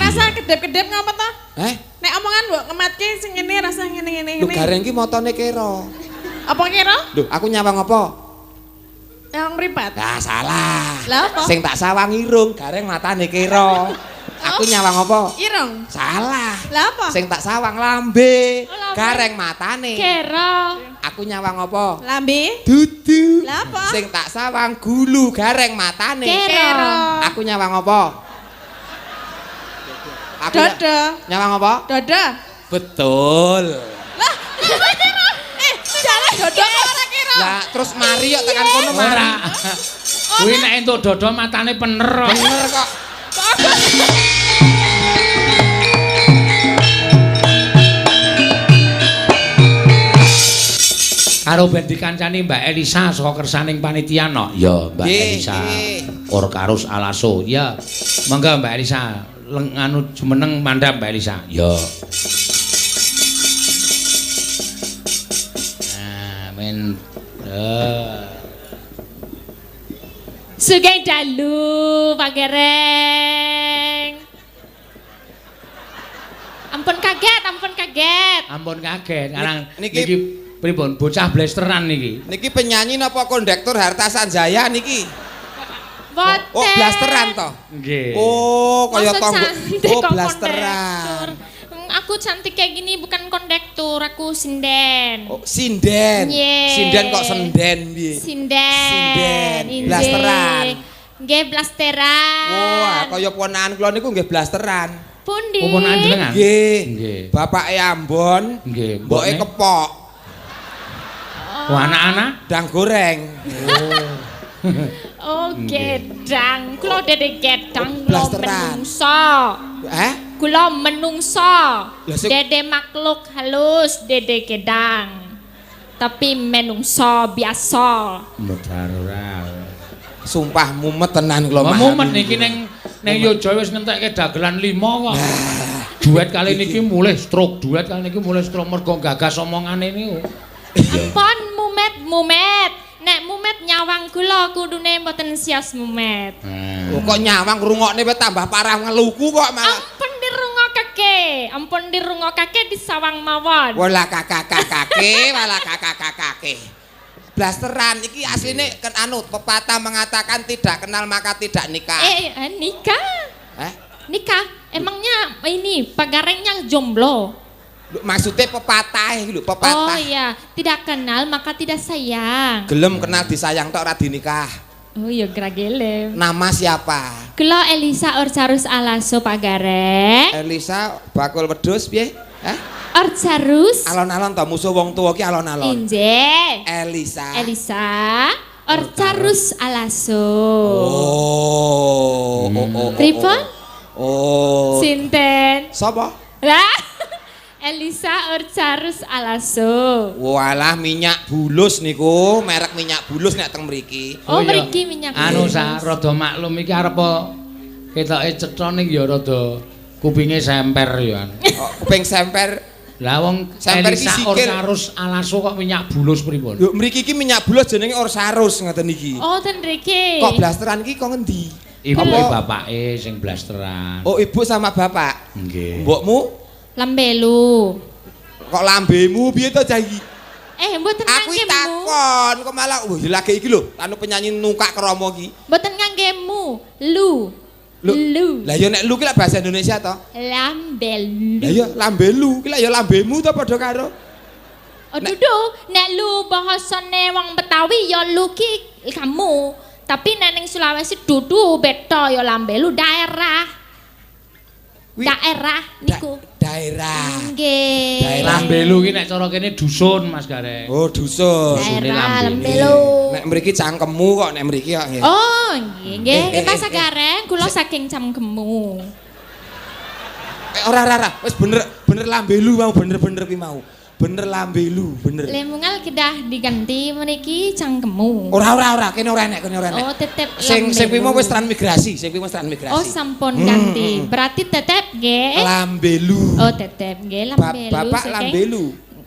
rasa kedep-kedep ngapa to? Nek omongan mbok ngematke sing ngene rasa ngene-ngene. Lho gareng ki motone kira. Apa kira? Lho aku nyawang apa? Yang mripat. Lah salah. Lah apa? Sing tak sawang irung, gareng matane kira. Aku nyawang apa? Irung. Salah. Lah apa? Sing tak sawang lambe, gareng matane. Kira. Aku nyawang apa? Lambe. Dudu. Lah apa? Sing tak sawang gulu, gareng matane. Kira. Aku nyawang apa? Aku Dodo. Nyawang apa? Dodo. Betul. Lah, kira. Jare dodo kok ora kira. Lah terus mari kok tekan kono mari. Kuwi nek entuk dodo matane pener. Bener kok. Karo ben dikancani Mbak Elisa saka kersaning panitia no. Ya Mbak Elisa. Orkarus Alaso. Ya. Monggo Mbak Elisa anu jumeneng mandhap Mbak Elisa. Ya. Amin. Sugeng dalu Pak Gereng. Ampun kaget, ampun kaget. Ampun kaget. Karang Niki pripun bocah blasteran niki. Niki penyanyi napa kondektur Harta Sanjaya niki? Boten. Oh, blasteran toh? Nggih. Oh, kaya Maksud tonggo. cantik Oh, kok blasteran. kondektur. Aku cantik kayak gini bukan kondektur, aku sinden. Oh, sinden. Ye. Sinden kok senden piye? Sinden. Sinden. Inggih. Blasteran. Nggih blasteran. Wah, kaya ponakan kula niku nggih blasteran. Pundi? Ponakan jenengan? Nggih. Nggih. Bapake Ambon, Nggih. mboke kepok, Oh, anak-anak? dang goreng. Oh, gedang. Kula dede gedang, kula Blasteran. menungso. Kula menungso. Lah, sing- Dede makhluk halus, dede gedang. Tapi menungso biasa. Mudarural. Sumpah mumet tenan kula mah. Mumet niki ning Yojo wis ngentekke dagelan 5 kok. Duet kali niki mulih stroke, duet kali niki mulih stroke mergo gagas omongane niku. Ampun mumet. Nek mumet nyawang kula kudune mboten sios mumet. Oh, kok nyawang ngrungokne wis tambah parah ngeluku kok malah. Ampun dirungokake disawang mawon. Wala kakak-kakake, wala kakak-kakake. Blasteran iki asline kan anu pepatah mengatakan tidak kenal maka tidak nikah. Nikah? Nikah? Emangnya ini pagarengnya jomblo? Maksudnya pepatah iki lho, pepatah. Oh iya, tidak kenal maka tidak sayang. Gelem kenal disayang tok ora dinikah. Oh iya gragele. Nama siapa? Kula Elisa Orcarus Alaso Pak Gareng. Elisa bakul wedhus piye? Orcarus. Alon-alon to musuh wong tuwa ki alon-alon. Inje. Elisa. Orcarus Alaso. Pripun? Oh. Sinten? Sapa? Lah. Elisa Orcarus Alaso. Walah minyak bulus niku, merek minyak bulus nek teng mriki. Oh, mriki minyak Anu bulus. sa rada maklum iki arep ketoke cetha ning ya rada kupinge semper ya. Oh, kuping semper. Lah wong Semper ki Elisa sikil. Orcarus Alaso kok minyak bulus pripun? Lho mriki iki minyak bulus jenenge Orsarus ngoten iki. Oh, ten mriki. Kok blasteran iki kok ngendi? Ibu Apa? bapake sing blasteran. Oh, ibu sama bapak. Nggih. Mbokmu Lambelu. kok lambemu piye to cah iki? Mboten Aku ngangge mu. takon kok malah lagi iki lho, anu penyanyi nungkak kromo iki. Mboten ngangge mu. Lu. Lah ya nek lu ki lak bahasa Indonesia to? Lambelu. Lah ya lambelu, ki lak ya lambemu to padha karo. Oh dudu, nek lu bahasane wong Betawi ya lu ki kamu. Tapi nek ning Sulawesi dudu beda ya lambelu daerah. Daerah niku. Daerah. Nggih. Lambelu ki nek cara kene dusun Mas Gareng. Oh, dusun. Daerah Lambelu. Nek mriki cangkemmu kok nek mriki kok nggih. Oh, nggih. Kita Sagareng kula saking Cangkemu. Ora. Wis bener lambelu mau bener kuwi mau. Bener lambelu, bener. Lemungal kedah diganti mriki Cangkemu. Ora. Kene ora enek. Oh, tetep Sing lambelu. kuwi mau wis transmigrasi, Oh, sampun ganti. Berarti tetep nggih. Lambelu. Oh, tetep nggih lambelu. Bapak saking- lambelu.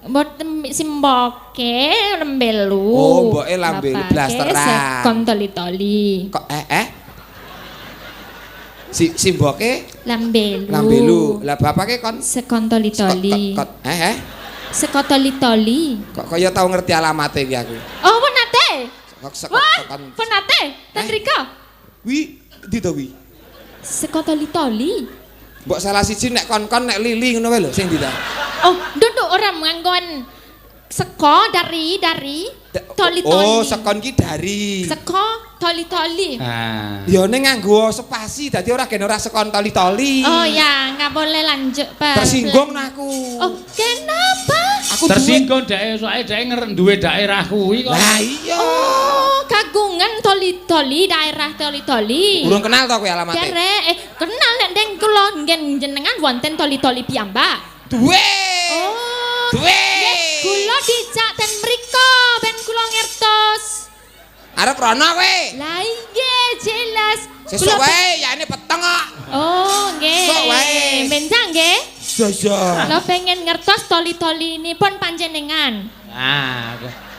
Mboten simboke lambelu. Oh, mboke lambelu Bapake blasteran. sekon toli-toli. Kok Simboke Lambelu. Lambelu. Lah bapake kon Sekontoli-toli. Sekotoli-toli. Kok kaya tau ngerti alamate iki aku. Oh, penate. Wah, Sekon. penate. Ten Rika. Wi ndi to wi? Sekotoli-toli. Mbok salah siji nek kon-kon nek lili ngono wae lho sing ndi ta? Oh, duduk orang nganggon seko dari toli-toli. Oh, sekon ki dari. Seko toli-toli. Ah. Ya ning nganggo spasi dadi ora gen ora sekon toli-toli. Oh ya, nggak boleh lanjut, Pak. Tersinggung aku. Oh, kenapa? Aku Tersinggung dhek soalé dhek duwe daerah kuwi kok. Lah iya. Oh, kagungan toli-toli, daerah toli-toli. Urung kenal to kowe alamate? Kere, kenal nek ndeng kula ngen jenengan wonten toli-toli piyambak. Duwe. Oh. Duwe. Kula dijak ten mriko ben kula ngertos. Arep rono kowe. Lah nggih jelas. Sesuk wae ya ini peteng kok. Oh, nggih. Sok wae. Benjang nggih. Jaja. Lo pengen ngertos toli-toli ini pun panjenengan. Ah,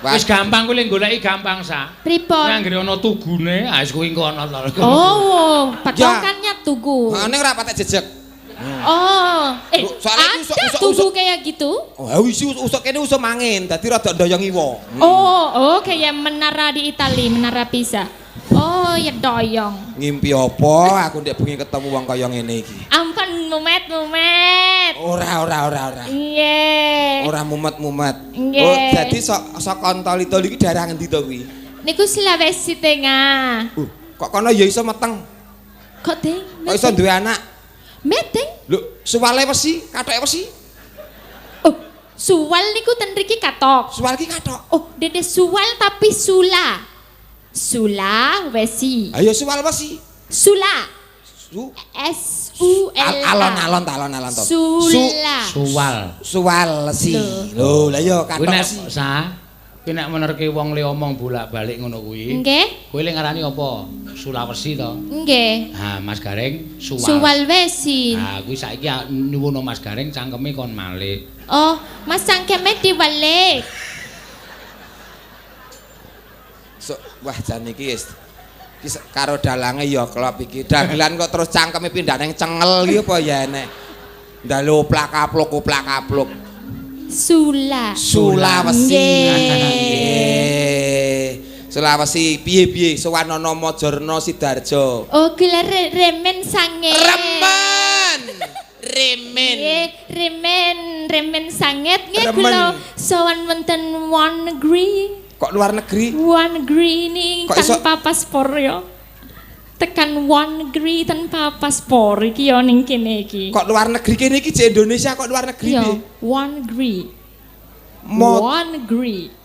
wis gampang kuwi goleki gampang sa. Pripun? Anggere ana tugune, ah wis kuwi engko ana to. Oh, patokannya tugu. Ning ora patek jejeg. Oh, soalnya itu ada tugu kayak gitu? Oh, wis usuk kene usuk mangin, dadi rada ndoyong iwo. Oh, kayak menara di Itali, menara Pisa. Oh, ya doyong. Ngimpi apa aku ndek bengi ketemu wong kaya ngene iki. Ampun mumet. Ora. Nggih. Ora mumet-mumet. Nggih. Oh, dadi sok kontoli-toli iki daerah ngendi to kuwi? Niku Sulawesi Tengah. Kok kono ya iso meteng? Kok ding? Kok iso duwe anak? Meteng? Lho, suwale wesi, kathoke wesi. Oh, suwal niku ten mriki katok. Suwal ki kathok. Oh, dede suwal tapi sula. Sula wesi. Ayo suwal wesi. Sula. S U L A. Alon-alon to. Sula. Suwal Wesi. Lho, lah ya kuwi kathok nek wesi. sa kuwi nek menerke wong le omong bolak-balik ngono kuwi. Nggih. Kuwi le ngarani apa? Sulawesi to. Nggih. Ha, Mas Gareng suwal. Suwal wesi. Ha, kuwi saiki nyuwun Mas Gareng cangkeme kon malih. Oh, Mas cangkeme diwalik. Wah, jan iki wis karo dalange ya klop iki. Dagelan kok terus cangkeme pindah ning cengel iki apa ya enek. Ndalu oplak-apluk. Sulawesi. Sulawesi piye-piye sowan ana Majarna Sidarjo. Oh, gelar remen sange. Remen sanget nggih kula sowan wonten one negeri. Kok luar negeri? One negeri ini Kok tanpa paspor ya. Tekan one negeri tanpa paspor iki ya ning kene iki. Kok luar negeri kene iki jek Indonesia kok luar negeri Iya, piye? one negeri. One negeri.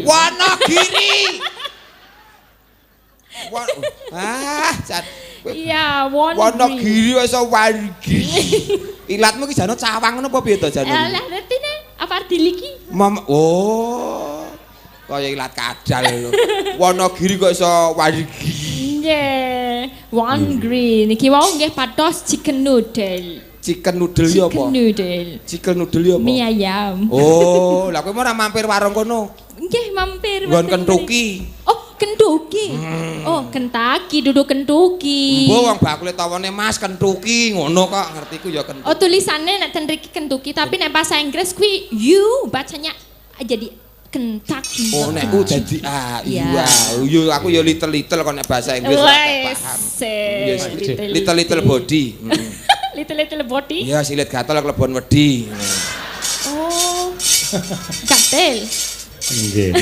Wonogiri. Jan. Iya, one negeri. Wonogiri iso wargi. Ilatmu ki jane cawang ngono apa piye to jane? Lah artine apa diliki? Oh. Kaya ilat kadal lho. Wonogiri kok iso wargi. Nggih, one negeri niki wau nggih patos chicken noodle. Chicken noodle ya apa? Chicken noodle ya apa? Mie ayam. Oh, lah kowe ora mampir warung kono. Nggih, mampir. Nggon Kentucky. Oh, Kentucky. Oh, Kentucky, duduk Kentucky. Mbok wong bakule tawane Mas Kentucky ngono kok ngertiku ya Kentucky. Oh, tulisannya nek ten mriki Kentucky, tapi nek bahasa Inggris kuwi you bacanya jadi Kentucky. Oh, nek ku dadi iya. Yo aku ya little kok nek bahasa Inggris ora paham. Little body. Little body. Iya, silit gatel klebon wedi. Oh. Gatel. Nggih.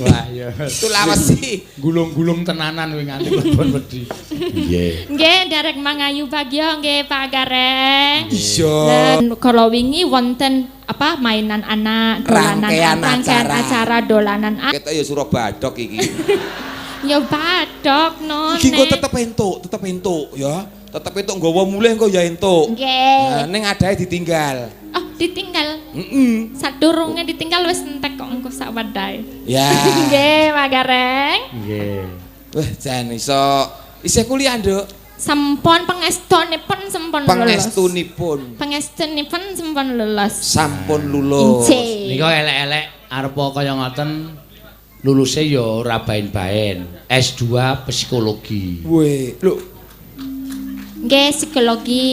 Wah, ya. Sulawesi. Gulung-gulung tenanan kuwi nganti klebon wedi. Nggih. Nggih, derek mangayu bagyo nggih Pak Gareng. Iya. Dan kalau wingi wonten apa mainan anak, dolanan acara dolanan anak. Ketok ya Surabadok iki. Ya badok no. Iki kok tetep entuk ya. Tetep entuk nggawa mulih engko ya entuk. Nggih. Nah, ning adahe ditinggal. Oh, ditinggal. Sadurunge ditinggal wis entek kok engko sak wadahe. Ya. Nggih, Pak Gareng. Nggih. Wah, jan isih kuliah, Nduk. Sampun pengestunipun sampun lulus. Sampun lulus. Nika elek-elek arepa kaya ngoten Lulusnya ya ora bain-bain. S2 psikologi. Weh, lho, Nggih, psikologi.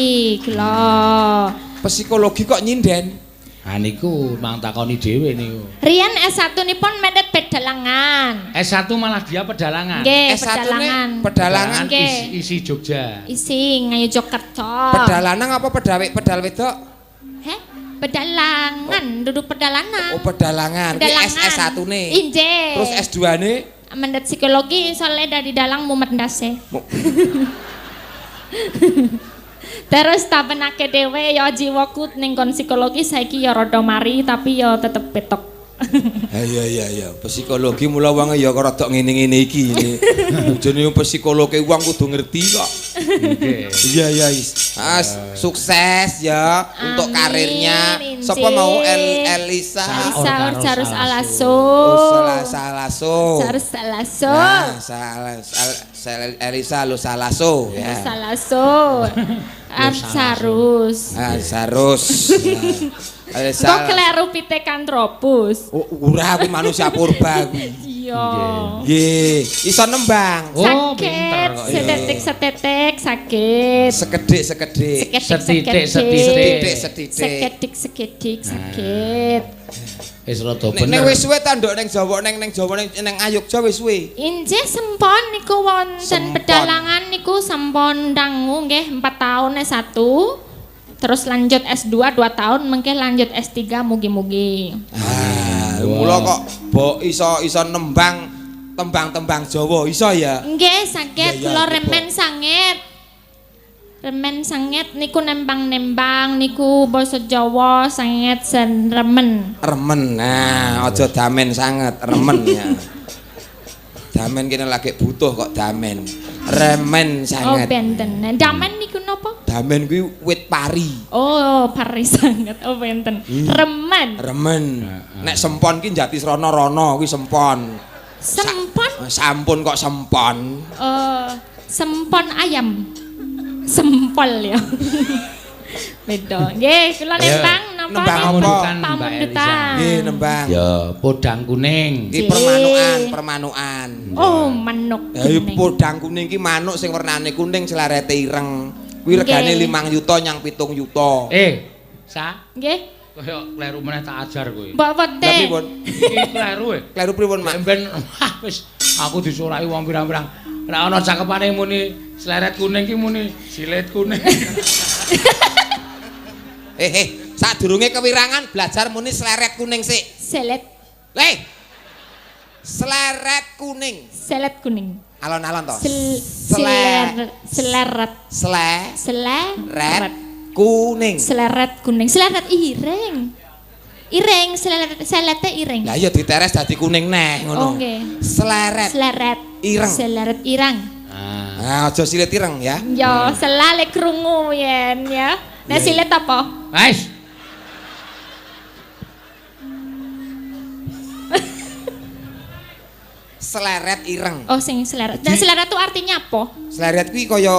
Lho. psikologi kok nyinden? Ah niku mang takoni dhewe niku. Rian S1 nipun medhet pedalangan. S1 malah dia pedalangan. Nggih, S1 pedalangan. ne pedalangan Nggih. isi Jogja. Isi Ngayogyakarta. Pedalanang apa pedal wedok? Heh, pedalangan, duduk pedalangan. Oh, pedalangan. Ki S1 ne. Injih. Terus S2 ne? Mendet psikologi soalnya dari dalang mumet ndase. Terus tapenake dhewe ya jiwaku ning kon psikologi saiki ya rada mari tapi ya tetep petok. Iya. Psikologi mula wong ya kok rada ngene-ngene iki. Jenenge psikologi wong kudu ngerti kok. Nggih. Iya. Sukses ya untuk Amin, karirnya. Inci. Sapa mau Elisa? Elisa Urjarus Alaso. Salaso. Jarus Alaso. Nah, Elisa lu Salaso ya. Salaso. Arsarus. Sarus. Elisa. Kok kleru Pithecanthropus. Oh, ora kuwi manusia purba kuwi. Iya. Nggih, iso nembang. Oh, pinter Sakit, kok. setetek sakit. Sekedhik. Setitik. Setitik. Sekedik sakit. Wis rada Nek bener. wis suwe ta nduk ning Jawa ning Ayogja wis suwe. Injih sempon niku wonten Sempon. pedalangan niku sampun dangu nggih 4 tahun S1. Terus lanjut S2 2 tahun mengke lanjut S3 mugi-mugi. Mula kok mbok iso nembang tembang-tembang Jawa iso ya. Nggih saged Ya, kula betul. remen sanget. Remen sanget niku nembang-nembang niku basa Jawa sanget sen remen. Remen. Nah, aja damen sanget, remen ya. Damen kene lagi butuh kok damen. Remen Oh sanget. benten. Damen niku napa? Damen kuwi wit pari. Oh pari sanget. Oh benten. Remen. Remen. Nek sempon ki njati rono-rono kuwi sempon. Sempon. Sampun kok sempon. Sempon ayam. Sempol ya. Beda. Nggih, kula nembang napa? Nembang apa? Menunjukkan Mbak Pamundutan. Elisa. Nggih nembang. Ya, podang kuning. Iki Nggih. permanukan. Oh, manuk. Ya kuning. podang kuning ki manuk sing wernane kuning slarete ireng. Kuwi regane Nggih. 5 yuta nyang 7 yuta. Sa, Nggih. kaya kleru meneh tak ajar kowe. Mbok Lha wete. pripun? Iki kleru e. Kleru pripun, Mak? Ben wis aku disurai wong pirang-pirang. Ora ana cakepane muni sleret kuning ki muni silet kuning. Sadurunge kewirangan belajar muni sleret kuning sik. Selet. Sleret kuning. Selet kuning. Alon-alon to. Seleret. Sleret kuning. Seleret kuning. Seleret ireng. Ireng, selete ireng. Lah iya diteres dadi kuning neh ngono. Oh, nggih. Sleret. Seleret Ireng. Seleret ireng. Ah, aja silet ireng ya. Ya, selale krungu yen ya. Nek silet apa? Wes. Sleret ireng. Oh, sing seleret. Nek seleret itu artinya apa? Sleret kuwi kaya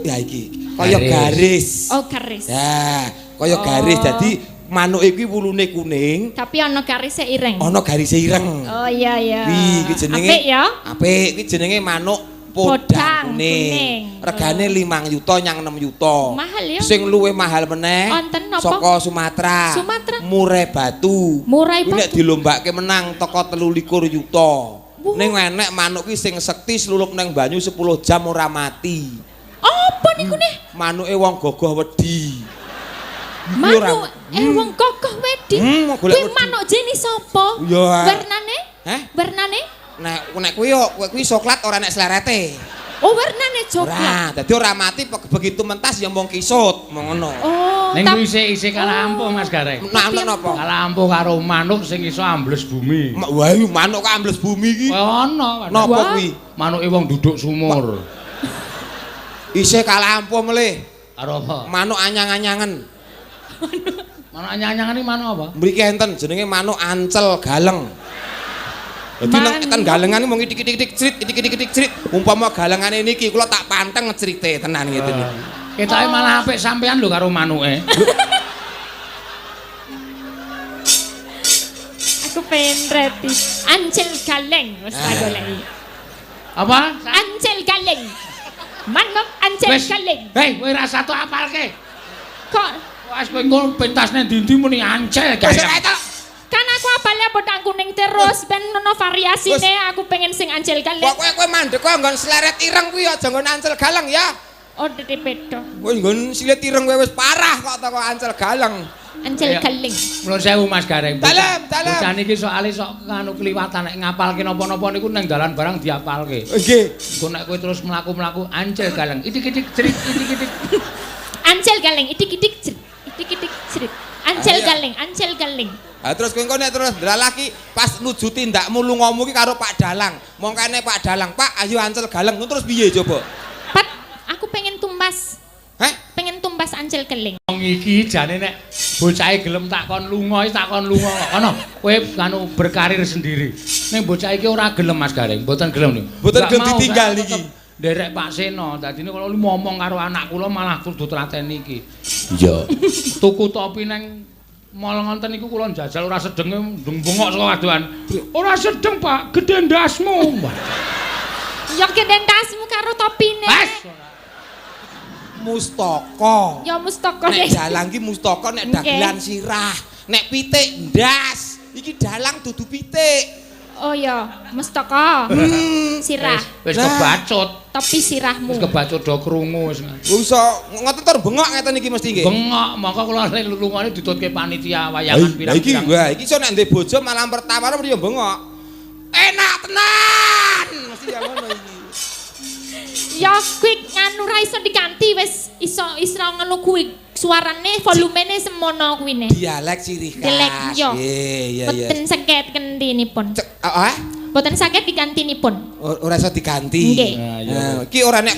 ya iki. Kaya Garis. garis. Oh, garis. Ya, kaya garis dadi manuke kuwi wulune kuning, Tapi ana garise ireng. ana garise ireng. Oh iya iya. Kuwi iki jenenge Apik ya? Apik, kuwi jenenge manuk podang Podang kuning. kuning. Regane 5 yuta nyang 6 yuta. Mahal ya? Sing luwih mahal meneh Wonten napa? saka Sumatera. Sumatera? Murai Batu. Murai Kuwi nek Batu. dilombake menang teko 23 yuta. Wah. Ning enek manuk kuwi sing sekti slulup nang banyu 10 jam ora mati. Apa niku nih? Manuke wong gagah wedi. Manuk wong kokoh wedi. Golek Kuwi wedi. manuk jenis apa? Ya. Wernane? Heh? Wernane? Nek kuwi yo kuwi coklat ora nek slerete. Oh, wernane coklat. Ora, dadi ora mati begitu mentas ya mung kisut, mung ngono. Oh, Ning kuwi isih kalah ampuh Mas Gareng. Nak napa? Kalah ampuh karo manuk sing iso ambles bumi. Wah, manuk kok ambles bumi iki. Ono. Napa Wah. kuwi? Manuke wong duduk sumur. Isih kalah ampuh melih. Karo apa? Manuk anyang-anyangen. Manuk anyang-anyangan iki manuk apa? Mriki enten jenenge manuk ancel galeng. Dadi nang eten galengan iki mung itik-itik crit, itik-itik crit. Umpama galengane niki kula tak panteng cerite tenan ngene iki. Ketoke malah apik sampean lho karo manuke. aku Penreti. Ancel Galeng wis tak goleki. Apa? Ancel Galeng. Manuk Ancel Wis. Galeng. Hei, kowe ra satu apalke. Kok Wes kowe engko pentas nang ndi-ndi muni Ancel Wis Galeng. ora itu. kan aku apalnya bodang kuning terus ben ono variasine aku pengen sing Ancel Galeng. Kok kowe mandek kok nggon sleret ireng kuwi aja nggon Ancel Galeng ya. Oh dede beda. Kowe nggon silet ireng kowe wis parah kok teko Ancel Galeng. Ancel Ayo. Galeng. Nuwun sewu Mas Gareng. Dalem, dalem. Bocah niki soalé sok anu kliwatan nek ngapalke napa-napa niku nang dalan barang diapalke. Nggih. Engko nek kowe terus mlaku-mlaku Ancel Galeng, itik-itik cerit, itik-itik. Ancel Galeng itik-itik cerit. Itik-itik cerit. Ancel Ayo. Galeng, Ancel Galeng. Ha terus kowe engko nek terus ndralaki pas nuju tindakmu lungamu ki karo Pak Dalang. Mongkane Pak Dalang, "Pak, ayo Ancel Galeng." Terus piye coba? Pat, aku pengen tumbas. Heh? Pengen tumbas Ancel Galeng. Wong iki jane nek bocahe gelem takon lunga, takon lunga kok. Ono kowe anu berkarir sendiri. Ning bocah iki ora gelem Mas Gareng, mboten gelem niku. Mboten Nggak gelem mau, ditinggal saya niki. tetep Nderek Pak Seno, dadine kalau ngomong karo anak kula malah kudu trateni iki. Iya. Tuku topi nang mall ngonten niku kula njajal ora sedenge ndung bengok saka wadohan. Ora sedeng, Pak, gedhe ndasmu. Ya kedendasmu karo topine. Wes. Mustaka. Ya mustaka Nek deh. dalang ki mustaka, nek dagelan sirah. Nek pitik ndas. Iki dalang dudu pitik. Oh ya, mustaka. Sirah. Wis Nah. kebacut. Topi sirahmu. Wis kebacut do krungu wis. Iso ngoten tur bengok ngeten iki mesti nggih. Bengok, maka kula lungane ditutke panitia wayangan Lah iki pirang-pirang. wah iki iso nek ndek bojo malam pertama mriki yo bengok. Enak tenan. Mesti ya ngono iki. Ya kuwi nganu ra iso diganti wis iso ngono kuwi suarane volumene semono kuwine. Dialek ciri khas. Dialek, yo. Iya. Boten saged kendinipun. Ah? Boten saged digantinipun. Ora iso diganti. Nggih. Nah, iya. Nah, iki ora nek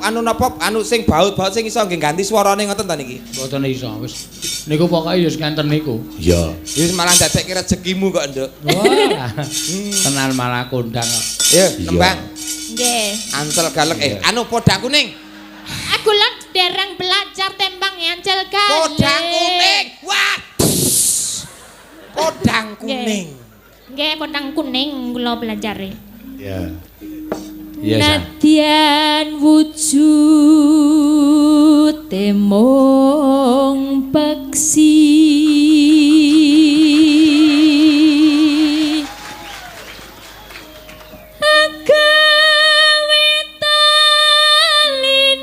anu napa anu sing baut-baut sing iso nggih ganti suarane ngoten ta niki. Mboten iso wis. Niku pokoke ya ngenten niku. Iya. Wis malah dadekke rezekimu kok, Nduk. Wah. Tenan malah kondang. Yo, nembang. Nggih. Ancel Galeng anu podang kuning. Aku lan dereng belajar tembang Ancel Galeng. Podang kuning. Wah. Podang kuning. Nggih, podang kuning kula belajare. Iya. Iya, San. Nadyan wujud temong peksi agawe talining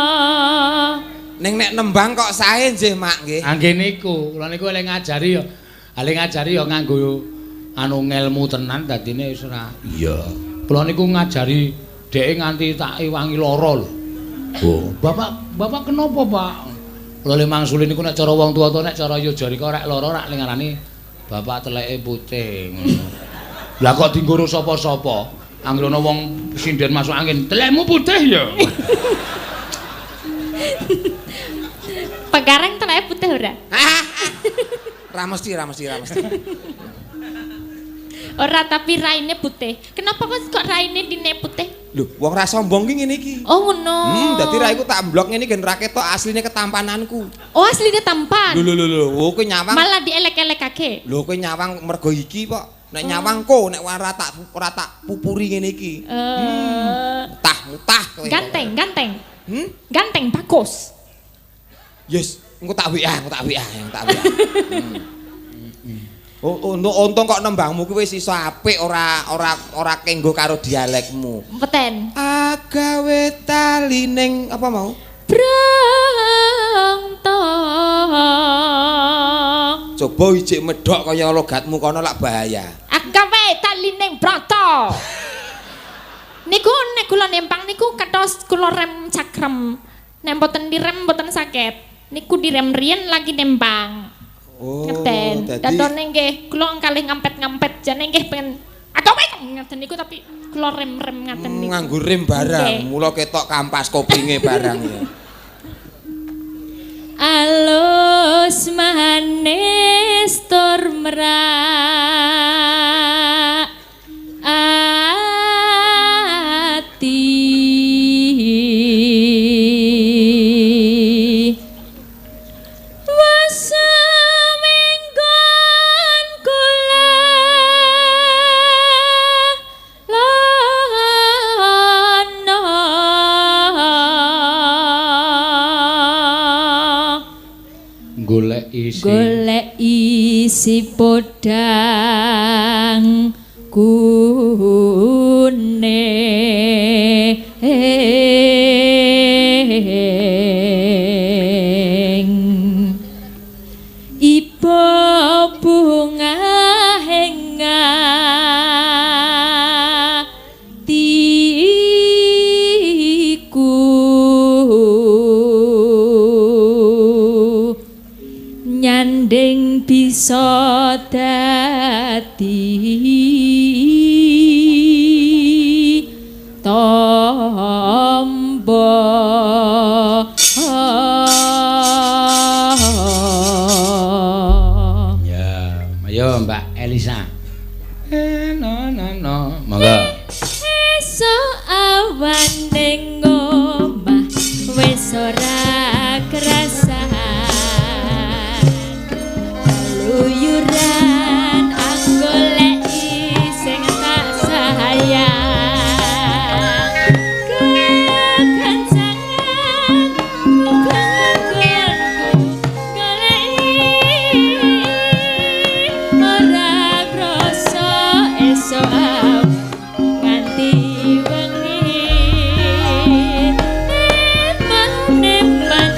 prangta. Ning nek nembang kok sae nggih, Mak nggih. Angge niku, kula niku eleng ngajari ya nganggo anu ngelmu tenan dadine wis ora. Iya. Kula niku ngajari dheke nganti tak iwangi lara lho. Oh, Bapak kenapa, Pak? Kula le mangsuli niku nek cara wong tuwa to nek cara ya jari kok rek lara rak ngarani bapak teleke putih. Lah kok dingguru sapa-sapa? Anggere ana wong sinden masuk angin, telekmu putih ya. Pegareng teleke putih ora? Ra mesti. Ora tapi raine putih. Kenapa kok raine dine putih? Lho, wong ra sombong ki ngene iki. Oh ngono. Dadi raiku tak blok ngene gen ra ketok asline ketampananku. Oh asline tampan. Lho, kowe nyawang. Malah dielek-elekake. Lho, kowe nyawang mergo iki kok. Nek nyawangku nek ora tak pupuri ngene iki. Mutah kowe. Ganteng. Hmm? Ganteng bagus. Yes, engko tak WA. Oh, untung kok nembangmu kuwi wis iso apik ora kenggo karo dialekmu. Mboten. Agawe talining apa mau? Prangta. Coba ijik medhok kaya logatmu kono lak bahaya. Agawe talining brata. Niku nek kula nempang niku kados kula rem cakrem. Nek mboten direm mboten saged. Niku direm riyen lagi nempang. Oh, Ngeten. dadi Dadone nggih kula kalih ngampet-ngampet jane nggih pengen agawe ngeten niku tapi kula rem-rem ngaten niku. nganggo rem barang, Nggih. mula ketok kampas kopinge barang ya. Alus manis tur merak golek isi podang kuning ipo bunga henga nyanding bisa dadi tombo ya ayo Mbak Elisa no monggo esuk awan ning omah wis ora kerasa luyuran aku golek sing tak sayang kekancangan kangen-kangenku golek ora krasa esuk nganti wengi neman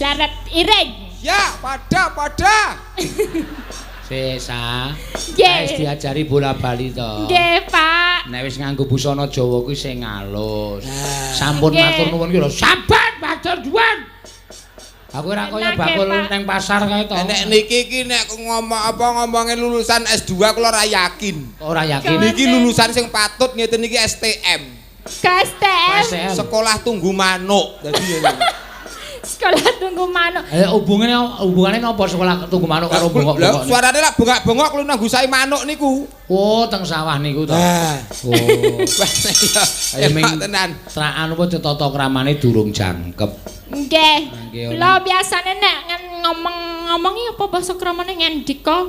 seret iring. Ya, pada. Sesa. Nggih. Wis diajari bola bali to. Nggih, Pak. Nek wis nganggo busana Jawa kuwi sing halus. Nah. Sampun Nggih. matur nuwun ki lho, sabat matur nuwun. Aku ora kaya Enak, bakul Pak. nang pasar kae to. Nek niki iki nek ngomongin lulusan S2 kula ora yakin. Ora yakin. Kau- Niki lulusan sing patut ngeten niki STM. KSTM. STM. Sekolah tunggu manuk. Dadi ngene. Sekolah tunggu manuk. Hubungane napa sekolah tunggu manuk karo Lah bengok-bengok? suarane lak bengak-bengok lu nang gusai manuk niku. Oh, teng sawah niku to. Nah. Oh. Ya, Eming enak tenan. Traan apa tata kramane durung jangkep. Nggih. Nggih, Kula biasane nek ngomongi apa basa kramane ngendika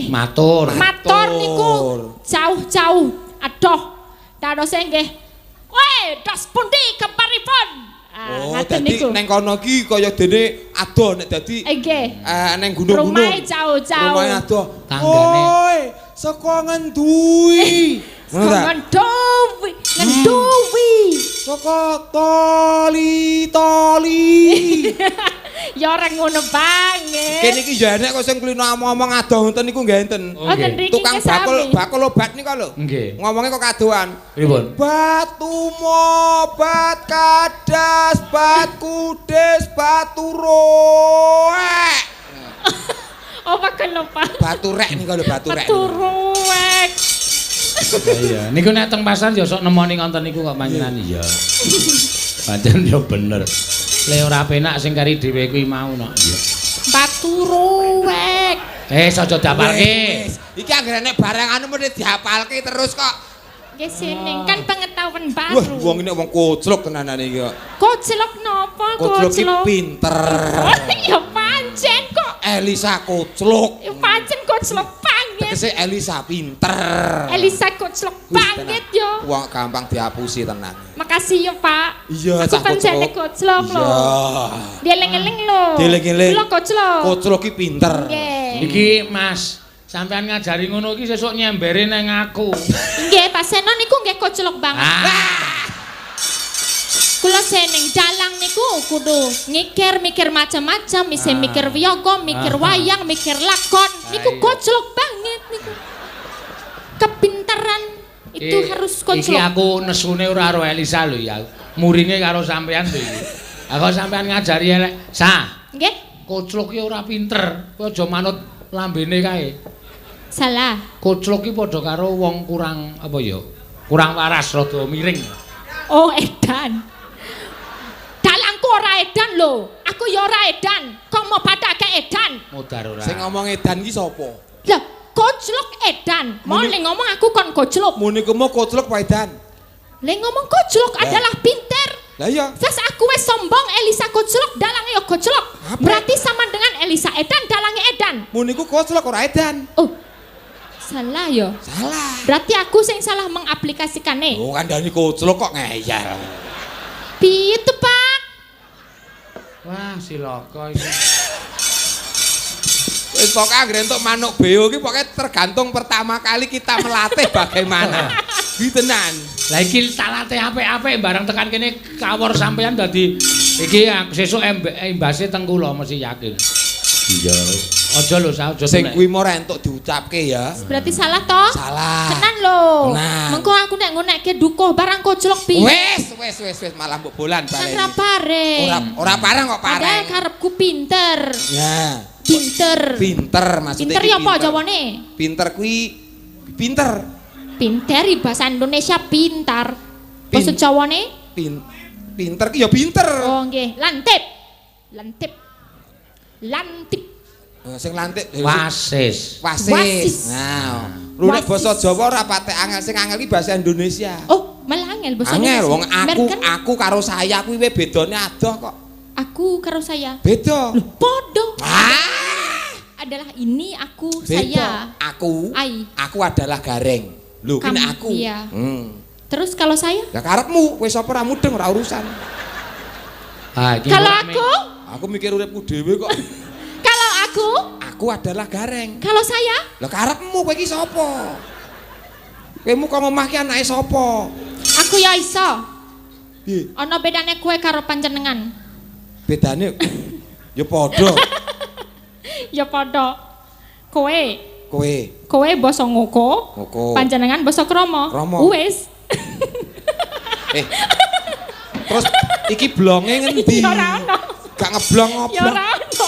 Matur. matur niku jauh-jauh. Adoh. Dados nggih. Weh, das pundi keparipun? Oh, ngaten dadi niku. neng kono ki kaya dene ado nek dadi Nggih. neng gunung-gunung. Rumahe jauh-jauh. Rumahe ado. Tanggane. Woi, saka ngendi? Ngono ta? Ngenduwi. Saka toli. Ya ora ngono banget. Kene iki ya nek kok sing klino omong ado ngoten niku nggih enten. Oh, Oh, nggih. ten mriki Tukang bakul obat nika lho. Nggih. Ngomongnya kok kadoan. Pripun? Batu mobat kadas, bat kudes, batu roek. Oh, bakal lupa. Batu rek nika lho, batu rek. Turuwek. Iya, niku nek teng pasar ya sok nemoni ngonten niku kok panjenengan iya. Pancen ya bener. Le ora penak sing kari dhewe kuwi mau nok. Iya. Baturuwek. Aja dapalke. Wes, iki anggere nek barang anu mesti dihafalke terus kok. Nggih sini kan pengetahuan Wah, baru. wong ini wong koclok tenanane iki kok. Koclok napa Koclok iki koclok? pinter. Ya pancen kok. Elisa koclok. Ya pancen koclok banget. Tegese Elisa pinter. Elisa koclok Wis, banget tenan. yo. Wong gampang dihapusi tenan. Makasih ya, Pak. Iya, Aku cah pancene koclok lho. Dieling-eling lho. Dieling-eling. Kula koclok. Koclok iki pinter. Nggih. Iki Mas, sampean ngajari ngono iki sesuk nyembere nang aku. Nggih, Pak Seno niku nggih koclok banget. Kula seneng dalang niku kudu mikir macam-macam, misi mikir wiyaga, mikir wayang, mikir lakon. Niku koclok banget niku. Kepintaran itu harus Iki koclok. aku nesune ora karo Elisa lho ya. Muringe karo sampean lho iki. Aku sampean ngajari elek. Sah. Nggih, Koclok ki ora pinter. Kowe aja manut lambene kae. salah. Koclok ki padha karo wong kurang apa ya? Kurang waras rada miring. Oh, edan. Dalangku ora edan lho. Aku ya ora edan. Kok mau padake edan? Modar ora. Sing ngomong edan iki sapa? Lah, koclok edan. Mau le ngomong aku kon koclok. Mune ku mau koclok apa edan? Le ngomong koclok Lah. adalah pinter. Lah iya. Terus aku wes sombong Elisa koclok, dalange ya koclok. Apa? Berarti sama dengan Elisa edan, dalange edan. Mune ku koclok ora edan. Oh. Salah ya. Salah. Berarti aku sing salah mengaplikasikannya. Oh, kandhani koclok kok ngeyel. Piye tuh, Pak? Wah, silaka iki. Wis pokoke anggere entuk manuk beo iki pokoke tergantung pertama kali kita melatih bagaimana. Gitu tenan. Lah iki tak latih apik-apik bareng tekan kene kawor sampean dadi iki sesuk imbase teng kula mesti yakin. Iya. Aja lho, aja Sing tunek. kuwi mau entuk diucapke ya. Berarti salah toh? Salah. Tenan lho. Tenan. Mengko aku nek ngonekke dukuh barang koclok piye? Wes malah mbok bolan Kan baleni. ra pareng. Ora parang kok Padahal pareng. karepku pinter. Ya. Pinter. Pinter maksudnya. Pinter iki ya apa pinter. jawane? Pinter kuwi pinter. Pinter di bahasa Indonesia pintar. Bahasa Jawane? Pinter ki ya pinter. Oh nggih, lantip. Lantip. Lantip. Sing lantik Wasis. wasis. Wasis. Nah, lu nek Wasis. basa Jawa ora patek angel, sing angel ki bahasa Indonesia. Oh, malah angel bahasa Angel Indonesia. wong Merken, aku karo saya kuwi bedone adoh kok. aku karo saya. Beda. Loh, podo. Ah, Adalah ini aku beda. saya. Aku. Ai. Aku adalah gareng. Lho, ki Kamu, nek aku. iya. Terus kalau saya? Ya karepmu wis apa ora mudeng ora urusan. Ah, iki Kalau ora aku? Aku mikir uripku dhewe kok. Kalau aku? Aku adalah gareng. Kalau saya? Lah karepmu kowe iki sapa? Kowe mu kok omah ki anake sapa? Aku ya iso. Piye? Ana bedane kue karo panjenengan. Bedane Ya padha. Ya padha. Kowe Kowe basa ngoko. Ngoko. Panjenengan basa krama. Krama. Wis. Terus iki blonge ngendi? Ya ora ono. Gak ngeblong Ya ngoblong. ora ono.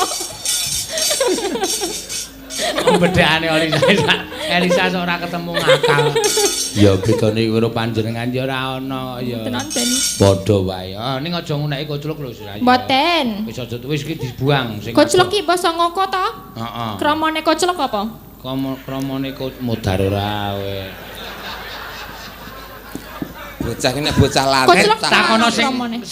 Bedhane Elisa sok ora ketemu ngakal. Ya bedane karo panjenengan ya ora ana ya. Tenan ben. Padha wae. Ning aja nguneki kocluk lho Sira. Mboten. Wis aja wis iki dibuang sing. Koclok ki basa ngoko to? Heeh. Kramane koclok apa? Kramane modar ora kowe. Bocah iki nek bocah lanang. Koclok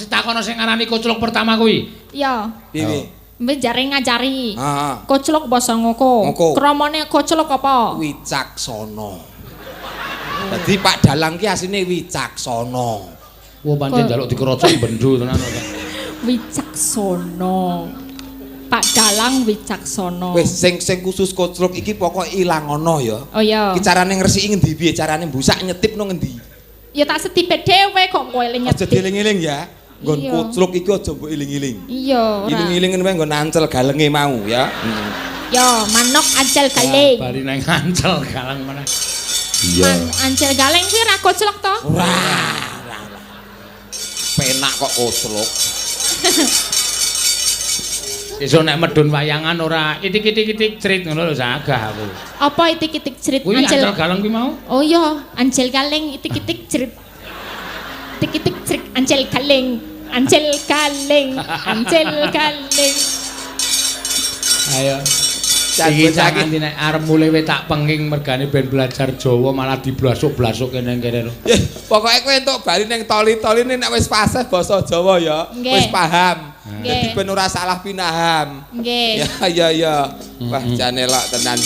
Takono sing ngarani kocluk pertama kuwi. Iya. Piye? Wis jare ngajari. Heeh. Koclok basa ngoko. Ngoko. Kramane koclok apa? Wicaksana. Dadi Pak Dalang ki asline wicaksana. Wah pancen njaluk dikerocok bendu tenan kok. Wicaksana. Pak Dalang wicaksana. Wis sing khusus kocluk iki pokok ilang ana ya. Oh iya. Iki carane ngresiki ngendi piye? Carane mbusak nyetip nang ngendi? Ya tak setipe dhewe kok kowe eling Aja dieling-eling ya. Nggon Iya. kocluk iki aja mbok eling-eling. Iya, ora. Iling-iling wae nggon ancel galenge mau ya. Ya, manuk ancel galeng. Bari nang ancel galang meneh. Iya. Ancel galeng kuwi ora koclok to? Ora. Penak kok kocluk. Esuk nek medun wayangan ora itik-itik crit ngono lho sagah aku. Apa itik-itik cerit Kuwi ancel? ancel galang kuwi mau. Oh iya, ancel galeng itik-itik cerit. Itik-itik cerit ancel galeng. Ancel galeng. Ancel galeng. Ayo. Iki Iki jangan nek arep mulai tak penging mergane ben belajar Jawa malah diblasuk-blasuk kene kene. Pokoke kowe entuk bali ning toli-toline nek wis fasih basa Jawa ya, Nggih. wis paham. Nggih. Dadi ben ora salah pinaham. Nggih. Ya. Wah, jan elok tenan.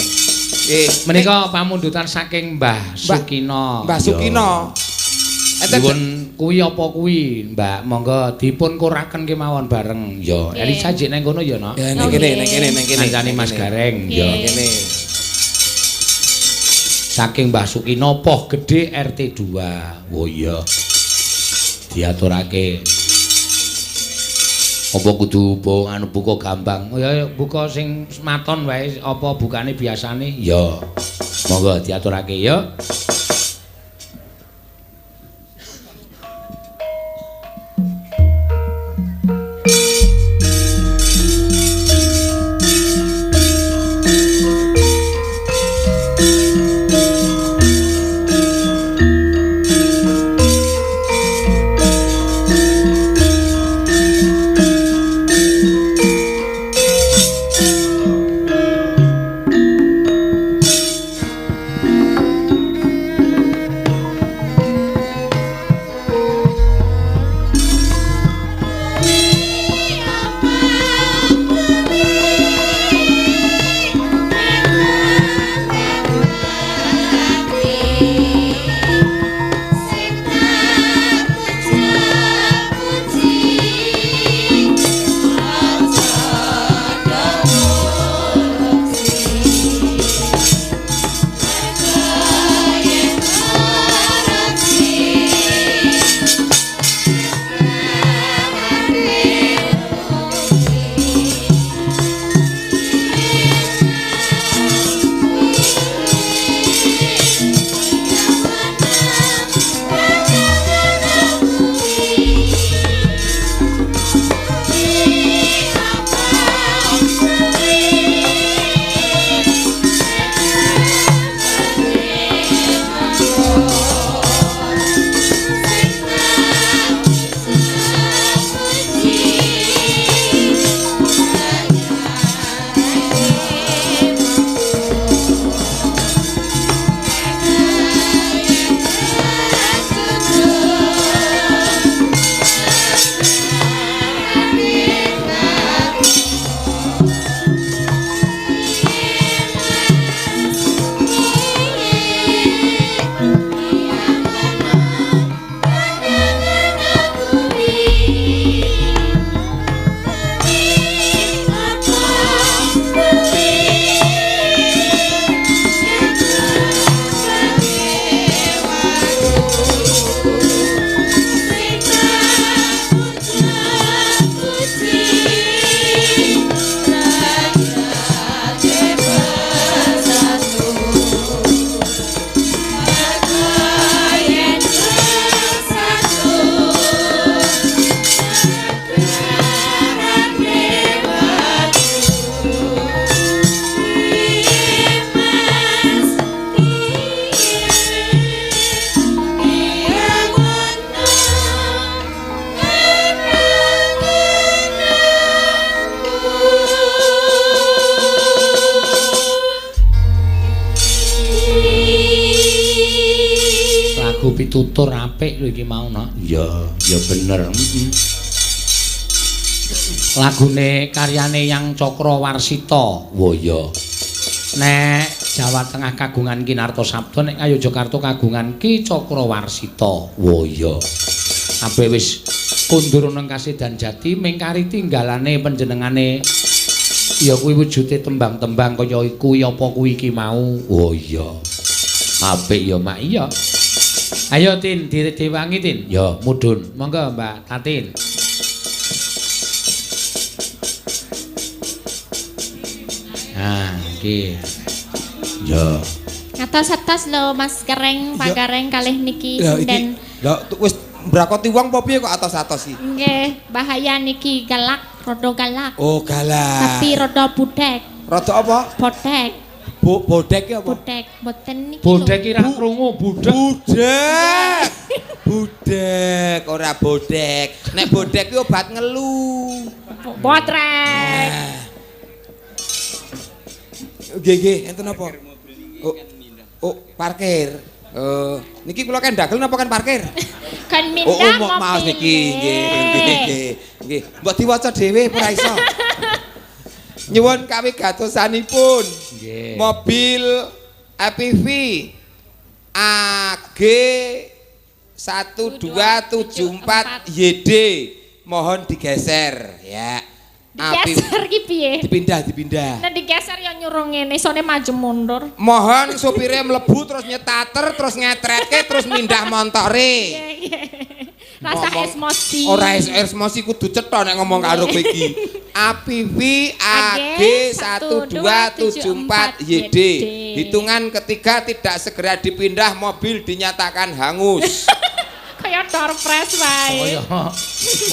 Menika pamundutan saking Mbah Sukina. Mbah Sukina. Enten Dipun kuwi apa kuwi, Mbak? Monggo dipun kuraken kemawon bareng. Ya, Nggih. Elisa jek nang kono ya, no. ya ning kene, ning kene, ning kene. Kancane Mas Gareng. Nggih. Ya, Kene. saking Mbah Sukina Poh Gedhe RT 2. Oh iya. Diaturake. Apa kudu anu buka gampang? Oh ya buka sing maton wae apa bukane biasane? Ya. Monggo diaturake ya. ditutur apik lho iki mau no. Iya, ya bener. Lagune karyane Yang Cakrawarsita. Wo iya. Nek Jawa Tengah kagungan Ki Nartasabda, nek Ngayogyakarta kagungan Ki Cakrawarsita. Wo iya. Kabeh wis kondur nang Kasedan Jati mingkari tinggalane panjenengane ya kuwi wujude tembang-tembang kaya iku ya apa kuwi iki mau. Oh iya. Apik ya Mak iya. Ayo Tin diwangi Tin. Ya mudhun. Monggo Mbak Tatin. Nah, iki. Ya. Atas-atas lho Mas Kereng, Pak Kereng kalih niki sinden. Lah wis mbrakoti wong apa piye kok atos-atos iki? Nggih, bahaya niki galak, rada galak. Oh, galak. Tapi rada budek. Rada apa? Bodek. Bodek ya apa? Bodek, boten niki. Bodek ki ra krungu, budek. Budek. Budek, ora bodek. Nek bodek ki obat ngelu. Botrek. Nggih, enten apa? Oh, parkir. Niki kula kan dagel napa kan parkir? Kan mindah Oh, maos niki. Nggih. Mbok diwaca dhewe ora iso. Nyuwun kawigatosanipun. Nggih. Mobil APV AG 1274 YD mohon digeser ya. Digeser ki piye? Dipindah. Nek digeser ya nyuruh ngene, isone maju mundur. Mohon supire mlebu terus nyetater terus ngetretke terus mindah montore. Rasa esmosi. Ora esmosi kudu cetha nek ngomong karo kowe iki. APV AG 1274 YD. Hitungan ketiga tidak segera dipindah mobil dinyatakan hangus. Kaya Dorpres wae. Kaya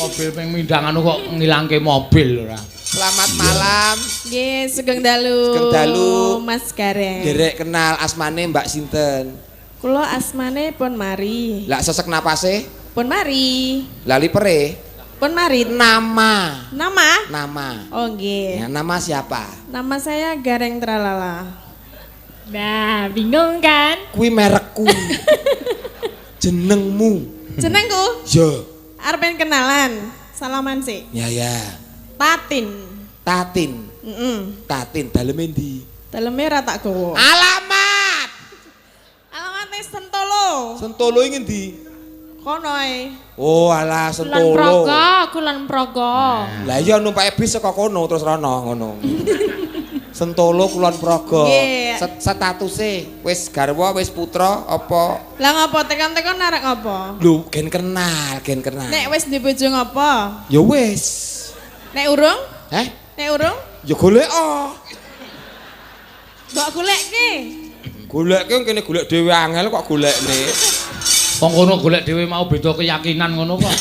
mobil ping mindang anu kok ngilangke mobil ora. Selamat malam. Nggih, sugeng dalu. Sugeng dalu. Mas Gareng. Derek kenal asmane Mbak sinten? Kula asmane Pun Mari. Lah sesek napase? Pun Mari. Lali pere? Pun Mari. Nama. Nama? Oh nggih. Ya, nama siapa? Nama saya Gareng Tralala. Nah, bingung kan? Kuwi merekku. Jenengmu. Jenengku? Ya. Arep kenalan. Salaman sih. Ya. Tatin. Tatin. Tatin daleme ndi? Daleme ra tak gawa. Alamat. Alamate Sentolo. Sentolo iki ngendi? Kono ae. Oh, alah Kulon Sentolo. Progo. Lah iya numpake bis saka kono terus rono ngono. Sentolo Kulon Progo. Nggih. Statuse wis garwa, wis putra apa? Lah ngopo tekan-tekan arek ngopo? Lho, gen kenal. Nek wis di bojo ngopo? Ya wis. Nek urung? Nek urung? Ya golek. Mbok golekke. Goleke kene golek dhewe angel kok golekne. Wong kono golek dhewe mau beda keyakinan ngono kok.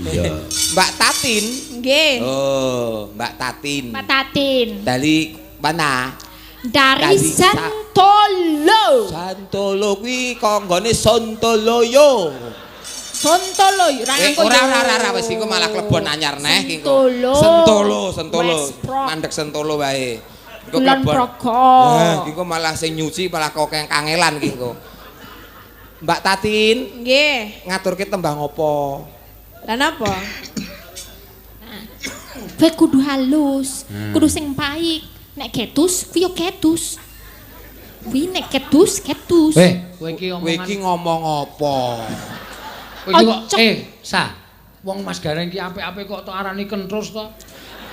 Iya. Mbak Tatin. Nggih. Oh, Mbak Tatin. Mbak Tatin. Dari mana? Dari Santolo. Santolo kuwi konggone Sontoloyo. Sontolo, Ora wis iku malah klebon anyar neh iki. Sentolo. Mandek Sentolo wae. Kulon Progo. Nah, iki malah sing nyuci malah kok kangelan iki kok. Mbak Tatin, Nggih. ngaturke tembang apa? Lah napa? Kowe kudu halus, kudu sing baik. Nek ketus, kuwi yo ketus. Kuwi nek ketus. Kowe iki Kowe iki ngomong apa? Kowe iki kok Ocok. Sa. Wong Mas Gareng ki apik-apik kok tok arani kentrus to.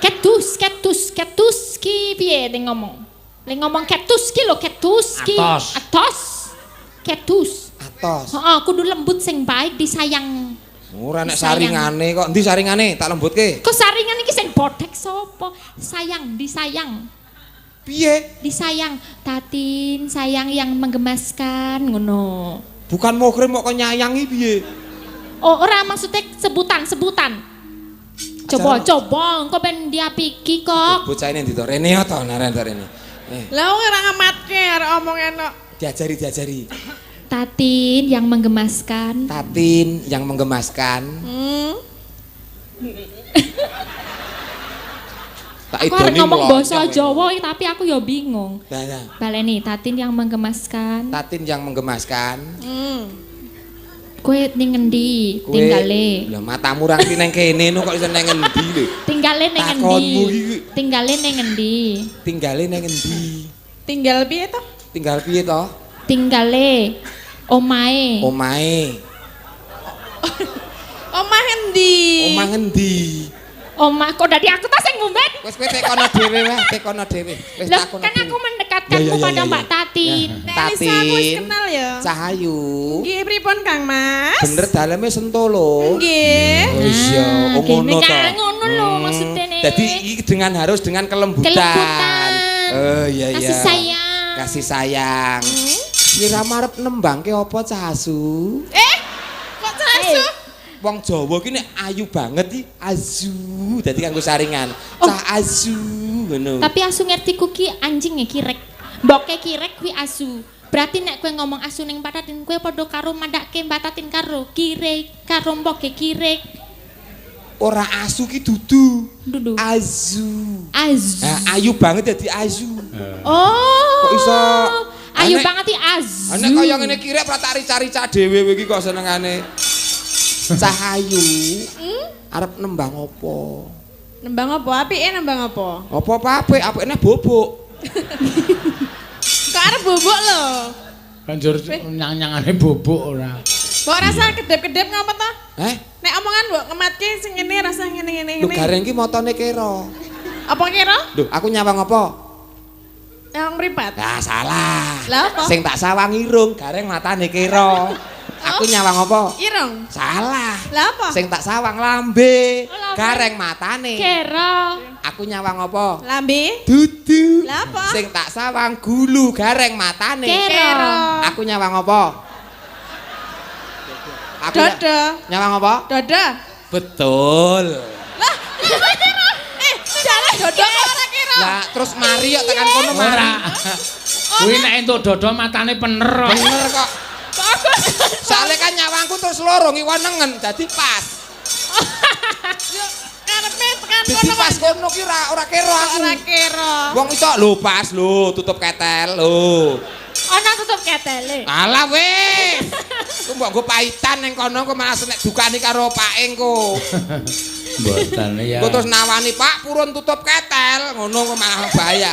Ketus ki piye ning ngomong? Ning ngomong ketus ki lho, ketus ki. Atos. Ketus. Atos. Heeh, kudu lembut sing baik disayang. Ora nek saringane kok. Endi saringane? Tak lembutke. Kok saringan iki sing bodhek sapa? Disayang. Piye? Disayang. Tatin, sayang yang menggemaskan ngono. Bukan mokrim kok nyayangi piye? Oh, ora maksudnya sebutan. Coba, engko ben diapiki kok. Bocah ini ndi to? Rene to, naren to rene. Lah wong ora ngamatke arek omong enak. Diajari. Tatin yang menggemaskan. Tatin yang menggemaskan. Tak Aku harus idoni ngomong melonjak basa ini. Jawa tapi aku ya bingung. Nah. Baleni, tatin yang menggemaskan. Tatin yang menggemaskan. Kowe ning ngendi Kowe- tinggale? Lah matamu ra ngerti nang kene no kok iso nang ngendi lho. Tinggale ning Takonmu ngendi? iki. Tinggale ning ngendi? Tinggale nang ngendi? Tinggal piye to? Tinggal piye to? Tinggale omahe. Omahe. Omah endi? Omah ngendi? Omah kok dadi aku ta sing ngumbet? Wis kowe tekono dhewe wae, tekono dhewe. Wis Lah takono kan dhewe. aku mendekatkanmu Ya, ya, ya, pada ya, Mbak ya. Tatin. Nek Lisa aku wis Tatin. kenal ya. Cahayu. Nggih pripun Kang Mas? Bener daleme Sentolo. Nggih. Oh iya, oh ngono to. Ngono lho maksudnya nih. Jadi iki dengan harus dengan kelembutan. Kelembutan. Oh iya iya. Kasih sayang. Kasih sayang. Kira marep nembangke apa Cahasu? Kok casu? Wong Jawa ki nek ayu banget iki azu. Dadi kanggo saringan. Cahasu ngono. Tapi asu ngertiku ki anjing ya kirek. Mboke kirek kuwi asu. Berarti nek kowe ngomong asu ning Mbak Tatin kowe padha karo mandake Mbak Tatin karo kirek, karo mboke kirek. Ora asu ki dudu. Dudu. Azu. Azu. Nah, ayu banget dadi azu. Oh. Kok iso Ayu Anek- banget iki azu. Nek kaya ngene kirek pra tak rica-rica dhewe iki kok senengane. Cahayu. Arep nembang apa? Nembang apa? Apike nembang apa? Apa apik? Apikne bobok. Kok arep bubuk lho. Banjur nyang-nyangane bubuk ora. Mbok rasa kedep-kedep ngapa to? Heh, Nek omongan mbok ngematke sing ngene rasa ngene-ngene lho ngene. gareng ki motone kira. Apa kira? Lho, aku nyawang apa? Yang mripat. Ah, salah. Lah apa? Sing tak sawang irung, gareng matane kira. Aku nyawang apa? Irung. Salah. Lah apa? Sing tak sawang lambe, Oh, lambe. gareng matane. Kera. Aku nyawang apa? Lambe. Dudu. Lah apa? Sing tak sawang gulu, gareng matane. Kera. Aku nyawang apa? Aku Dodo. nyawang apa? Dodo. Betul. Lah, kira. Jalan dodo kok ora kira. Lah terus mari kok tekan kono mari. Ora. Kuwi nek entuk dodo matane pener. Bener kok. Soalnya kan nyawangku terus loro ngiwanengen dadi pas. Karepe tekan Dadi kono pas kono ki ora kira aku. ora kira. Wong iso lho pas lho tutup ketel lho. Ana tutup ketele. Alah wis. Ku mbok nggo paitan ning kono kok malah nek dukani karo Pak Engko. Mboten ya. Ku terus nawani Pak purun tutup ketel, ngono kok malah bahaya.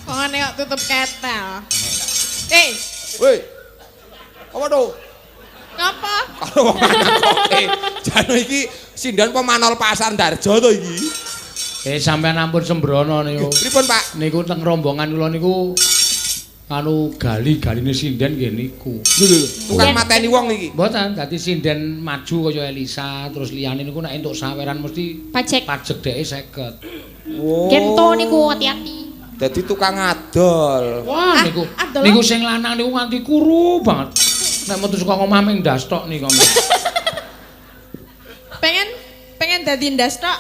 Wongane kok tutup ketel. Woi. Apa tuh? Ngapa? Karo wong lanang kok. Jane iki sindan pemanol pasar Darjo to iki. Sampeyan ampun sembrono niku. Pripun Pak? Niku teng rombongan kula niku anu galine sinden nggih niku. Lho, tukang mateni wong iki. Mboten, dadi sinden maju kaya Elisa, terus liyane niku nek entuk saweran mesti Pajek. dheke 50. Oh. Gento niku hati-hati. Dadi tukang adol. Wah, niku adol. niku sing lanang niku nganti kuru banget. Nek metu saka omah ming ndas tok niku. Pengen dadi ndas tok.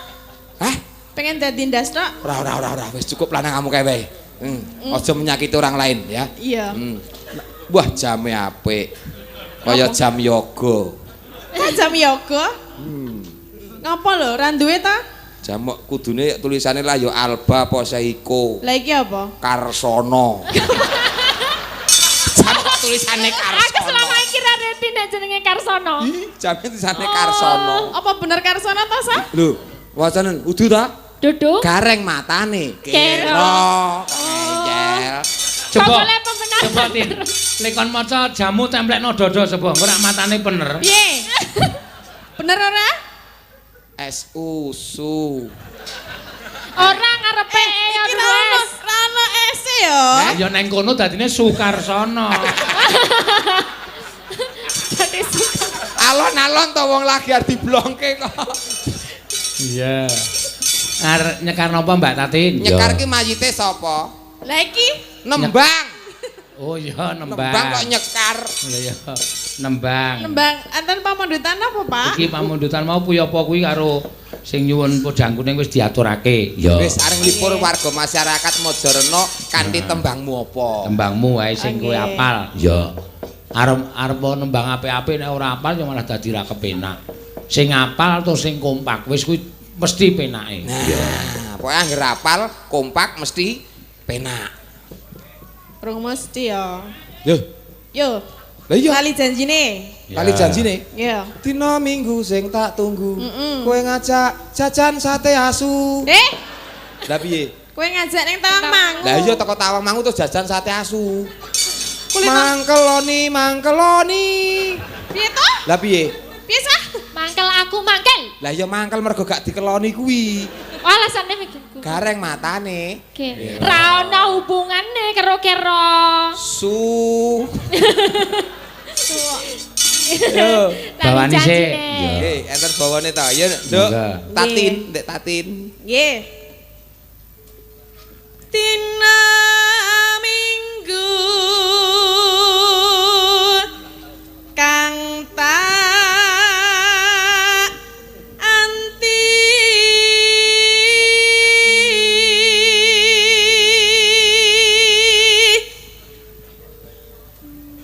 Hah? Pengen dadi ndas tok. Ora, wis cukup lanang kamu kae wae. Aja menyakiti orang lain ya. Iya. Wah, jame apik. Kaya jam yoga. Jam yoga. Ngapa lho, ora duwe ta? Jam kudune tulisane lah ya Alba apa Seiko. Lah iki apa? Karsono. Jam kok tulisane Aku Karsono. selama iki kira Reti nek jenenge Karsono. Jam tulisane Karsono. Apa bener Karsono ta, Sa? Lho, wacanen udu ta? Duduk. Gareng matane. Kero. Ngeyel. Coba boleh pembenaran. coba Tin. Lekon maca jamu templekno dodo sapa? Ora matane bener. Piye? Bener ora? Es usu. Ora ngarepe ya Iki ra ono wes. ra ono ese ya. Ya neng kono dadine Sukarsono. Dadi suka. Alon-alon to wong lagi arep diblongke kok. Iya. Arep nyekar napa Mbak Tatin? Nyekar ki mayite sapa? Lah iki Nembang. Oh iya nembang. Nembang kok nyekar. Iya. Nembang. nembang anten pamundutan apa, Pak? Iki pamundutan mau puyapa kuwi karo sing nyuwun podang kuning wis diaturake. Ya. Wis areng lipur warga masyarakat Majarena kanthi tembangmu apa? Tembangmu wae sing kowe Oke. apal. Ya. Arep nembang apik-apik nek ora apal ya malah dadi ra kepenak. Sing apal atau sing kompak wis kuwi mesti penake. Nah, pokoke anggere apal kompak mesti penak. Rung mesti ya. Lho, Yo, Lah iya. Lali janjine. Kali janjine. Iya. Dina Minggu sing tak tunggu. Kowe ngajak jajan sate asu. Lah piye? Kowe ngajak ning Tawangmangu. Lah iya teko Tawangmangu terus jajan sate asu. Kulino. Mangkeloni. Piye to? Lah piye? Piye sah? Mangkel aku mangkel. Lah ya mangkel mergo gak dikeloni kuwi. Alasane mikirku. Gareng matane. Ra ono hubungane karo-karo. Su. Yo. Bawani sik. Nggih, enten bawane ta. Ya, Nduk. Tatin, Ndek Tatin. Nggih. Dina Minggu kang tak anti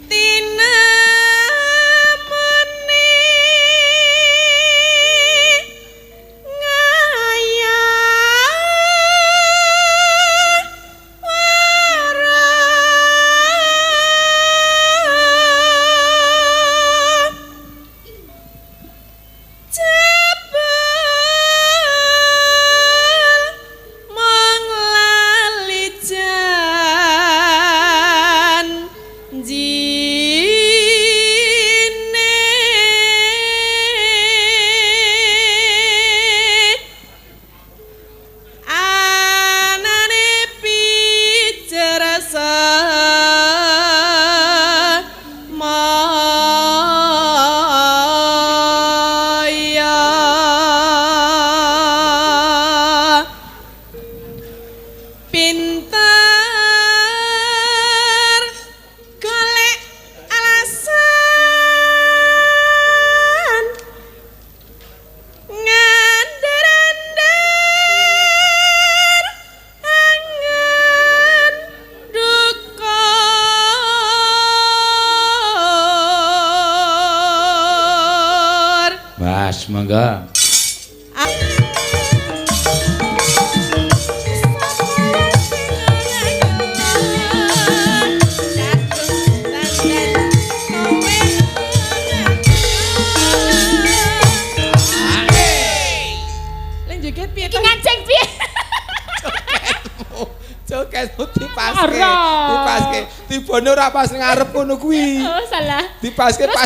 tinamuni Mas, mangga. Joget piye Iki nganceng piye? Jogetmu dipaske. Tibane ora pas ngarep ngono kuwi. Oh, salah. Dipaske pas.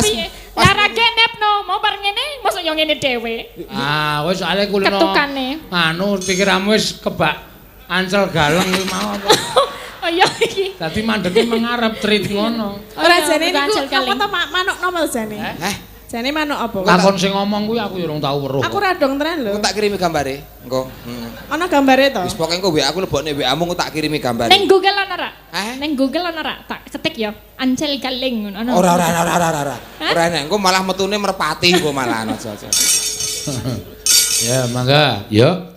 Lara genepno, mau bar ngene, mosok yo ngene dhewe. Ah, wis soalé kulino. Ketukane. Anu pikiranmu wis kebak ancel galeng kuwi mau apa. Oh iya iki. Dadi mandeke mengarep trit ngono. Ora iya, jane niku Angel Galing. apa to manuk napa jane? Jane manuk apa? Lakon sing ngomong kuwi aku ya urung tau weruh. Aku ra dong tenan lho. Aku tak kirimi gambare. Engko. Ana gambare to? Wis pokoke engko WA aku lebokne WA-mu aku tak kirimi gambare. Neng Google ana ra? Hah? Neng Google ana ra? Tak ketik ya. Ancel Galing ngono. ana. Ora. Ora enak. Engko malah metune merpati engko malah aja. Ya, mangga. Yo.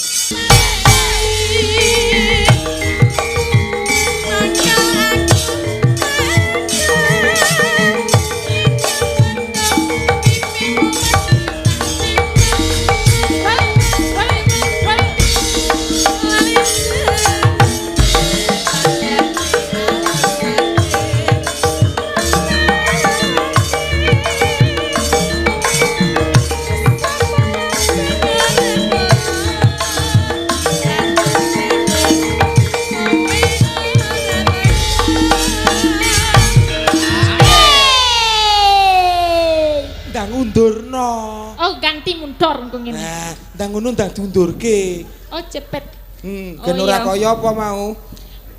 Ndurno. Oh, ganti mundur engko ngene. Nah, ndang ngono ndang diundurke. Oh, cepet. Ben Oh, ora iya. kaya apa mau.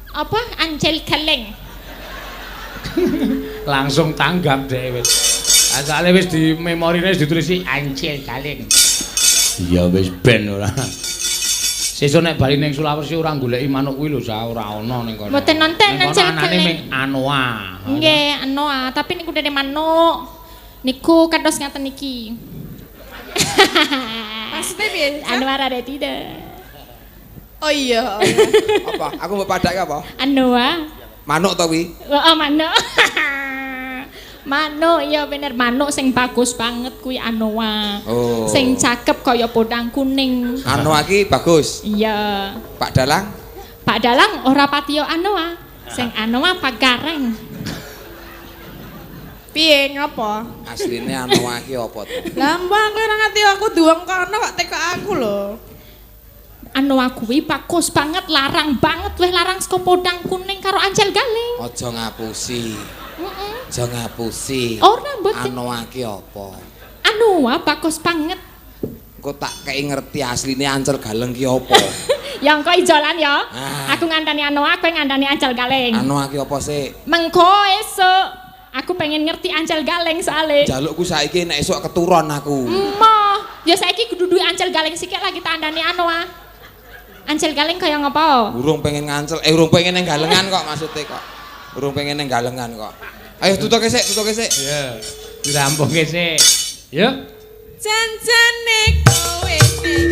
Apa? Ancel Galing. Langsung tanggap dhewe wis. Asale wis di memorine wis ditulisi Ancel Galing. Iya wis ben ora. Sesuk nek bali ning Sulawesi ora goleki manuk kuwi lho, sa ora ana ning kono. Mboten nonton Ancel Anane Galing. ming Anoa. Nggih, anoa, tapi niku dene manuk. Niku kados ngaten iki. Maksudnya piye? Anwar ada tidak. Oh iya. Apa? Aku mbok padake apa? Anoa. Manuk to kuwi? Oh, manuk. Manuk, iya bener manuk sing bagus banget kuwi anoa. Oh. Sing cakep kaya podang kuning. Anoa iki bagus. Iya. Pak Dalang? Pak Dalang ora patiyo anoa. Sing anoa Pak Gareng. Piye ngapa? Asline Anoa ki apa to? Lah mbak kowe ora ngerti aku duweng kono kok teko aku lho. Anoa kuwi bagus banget, larang banget weh larang saka podang kuning karo Ancel Galing. Aja ngapusi. Heeh. Aja ngapusi. Ora mboten. Anoa ki apa? Anoa bagus banget. Kok tak kei ngerti asline Ancel Galeng ki apa? Yang kok ijolan ya. Ah. Aku ngandani Anoa, kowe ngandani Ancel Galing. Anoa ki apa sih? Mengko esuk aku pengen ngerti Ancel Galing soalnya. Jalukku saiki nek esuk keturon aku. Emoh, ya saiki kudu duwe Ancel Galing sithik lagi tak andani Anoa. Ancel Galing kaya ngapa? Urung pengen ngancel, urung pengen nang galengan kok maksudnya kok. Urung pengen nang galengan kok. Ayo tutuke sik, tutuke sik. Iya. Dirampungke sik. Yuk. Janjane kowe sing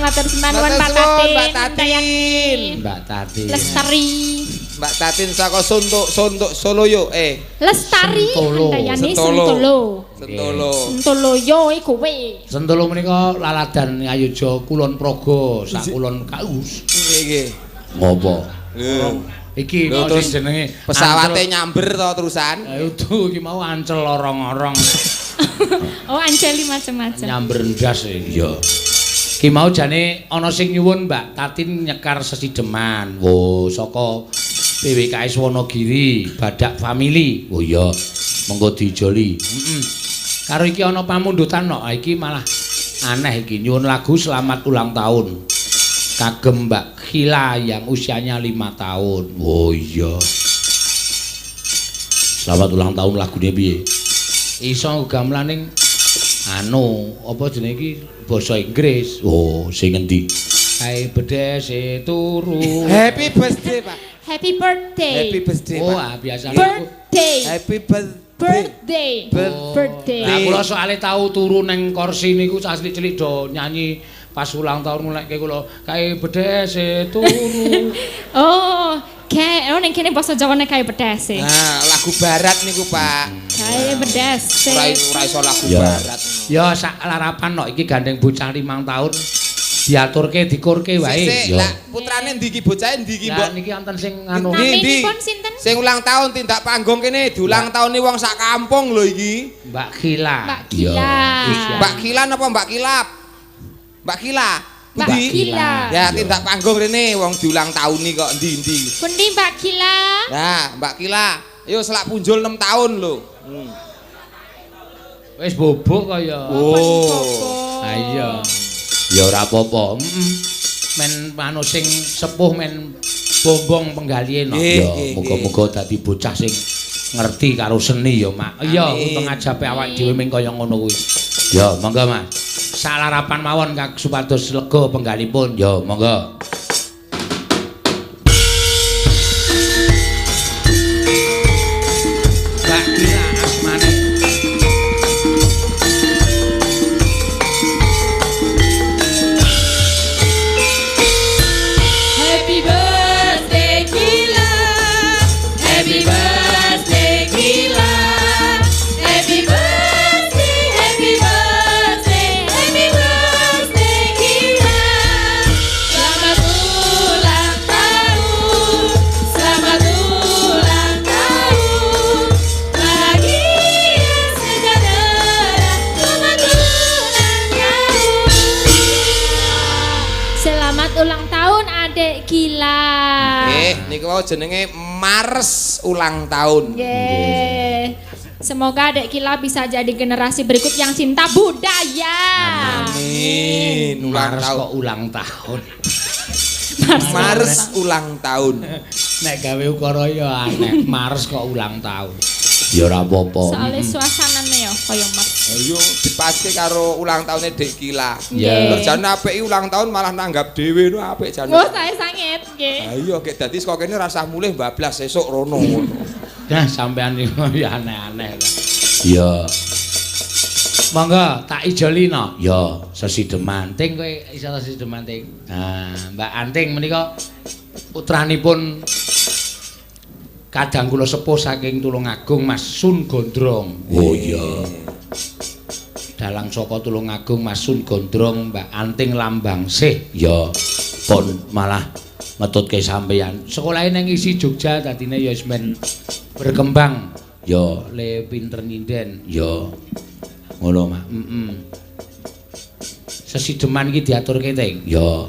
Matur sembahun Mbak Tatin. Mbak Tatin. Lestari. Mbak Tatin saka Suntuk Soloyo Lestari Sentolo. handayane Sentolo. Sentolo. Sentolo. Sentolo yo iku we. Sentolo menika laladan Ayuja Kulon Progo sak Kulon Kaus. Nggih. Ngopo? Lho. Iki Lho, mau terus sing jenenge pesawate nyamber to terusan. Ayo tuh iki mau Ancel lorong-orong Oh Anceli macam-macam. nyamber ndas iya. Ki mau jane ana sing nyuwun Mbak Tatin nyekar sesideman. Wo saka PWKS Wonogiri, Badak Family. Oh iya, monggo dijoli. Karo iki ana pamundutan no, iki malah aneh iki nyuwun lagu selamat ulang tahun. Kagem Mbak Khila yang usianya 5 tahun. Oh iya. Selamat ulang tahun lagune piye? Iso gamelan anu apa jenenge iki basa Inggris. Oh, sing endi? Kae bedese turu. Happy birthday, Pak. Happy birthday. Happy birthday, Oh, Pak. biasa Birthday. Happy birthday. Birthday. Birthday. Nah, kula soalé tau turu ning kursi niku cilik do nyanyi pas ulang tahun mulai kula kae bedese turu. Oh, kayak ning kene basa Jawane kae bedese. Nah, lagu barat niku, Pak. Kae bedese. Ora iso lagu Ya. barat. Ya sak larapan no iki gandeng bocah 5 tahun. Diaturke dikurke wae. Sik, lah putrane ndi iki bocahe ndi iki, Ya Mbok? niki wonten sing anu. Ndi, ndi? Naminipun sinten? Sing ulang tahun tindak panggung kene diulang tahun wong sak kampung lho iki. Mbak Khila. Mbak Khila. Iya. Mbak Kila napa Mbak Kilap? Mbak Kila. Mbak Pundi? Khila. Ya tindak panggung rene wong diulang tahun nih kok ndi-ndi. Pundi Mbak Khila? Nah, Mbak Kila, ayo selak punjul 6 tahun lho. Wis bobok kaya. Oh. Ha iya. Ya ora apa-apa. Men anu sing sepuh men bombong penggalihe no. Nggih, Ya nggih, muga-muga dadi bocah sing ngerti karo seni ya, Mak. Iya, Amin. untung ajabe awake dhewe ming kaya ngono kuwi. Ya, monggo, Mas. Salarapan mawon Kak supados lega penggalipun. Ya, monggo. Mbak Kila asmane. Happy birthday Kila. Happy birthday Kila. Happy birthday, happy birthday, happy birthday Kila. Selamat ulang tahun. Selamat ulang tahun. Bahagia sejahtera. Selamat ulang tahun. Selamat ulang tahun Adik Khila. Niku mau jenenge Mars ulang tahun. Nggih. Semoga Adik Khila bisa jadi generasi berikut yang cinta budaya. Amin. Ulang Mars tahun. kok ulang tahun. Mars ulang tahun. Nek gawe ukara ya aneh. Mars kok ulang tahun. Ya ora apa-apa. Soalnya suasanane ya kaya Mas. Ayo dipaske karo ulang tahunnya Dek Kila. Ya. Terus jan apik ulang tahun malah nanggap dhewe no apik jan. Oh, saya sanget nggih. Ayo gek dadi saka kene rasah mulih bablas sesuk rono ngono. Nah, sampean niku ya aneh-aneh. Ya. Monggo tak ijolina. Ya, sesideman. Ting kowe iso sesideman ting. Nah, Mbak Anting menika putranipun kadang kula sepuh saking Tulungagung Mas Sun Gondrong. Oh iya. Dalang saka Tulungagung Mas Sun Gondrong Mbak Anting Lambangsih. Ya, pun malah ngetutke sampeyan. Sekolahe ning isi Jogja dadine ya wis men berkembang. Ya, le pinter nyinden. Ya. Ngono, Mak. Sesideman iki diaturke ting. Ya.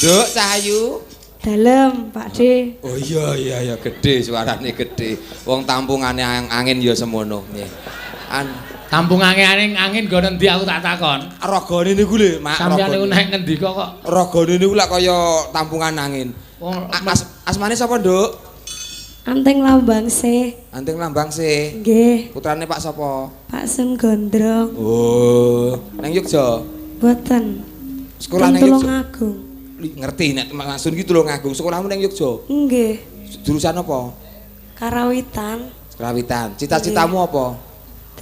Nduk Cahayu. Dalem, Pak De. Oh iya gede suarane gede. Wong tampungane angin ya semono nggih. Tampungane angin go nendi aku tak takon. Ragane niku lho, Mak. Sampeyan niku nek ngendika kok Ragane niku lak kaya tampungan angin. Asmane sapa, Nduk? Anting Lambangsih. Anting Lambangsih. Nggih. Putrane Pak sapa? Pak Sun Gondrong. Oh, nang Yogya. Mboten. Sekolah nang Yogya. Tulungagung. Ngerti nek langsung iki Tulungagung. Sekolahmu nang Yogya. Nggih. Jurusan apa? Karawitan. Karawitan. Cita-citamu apa?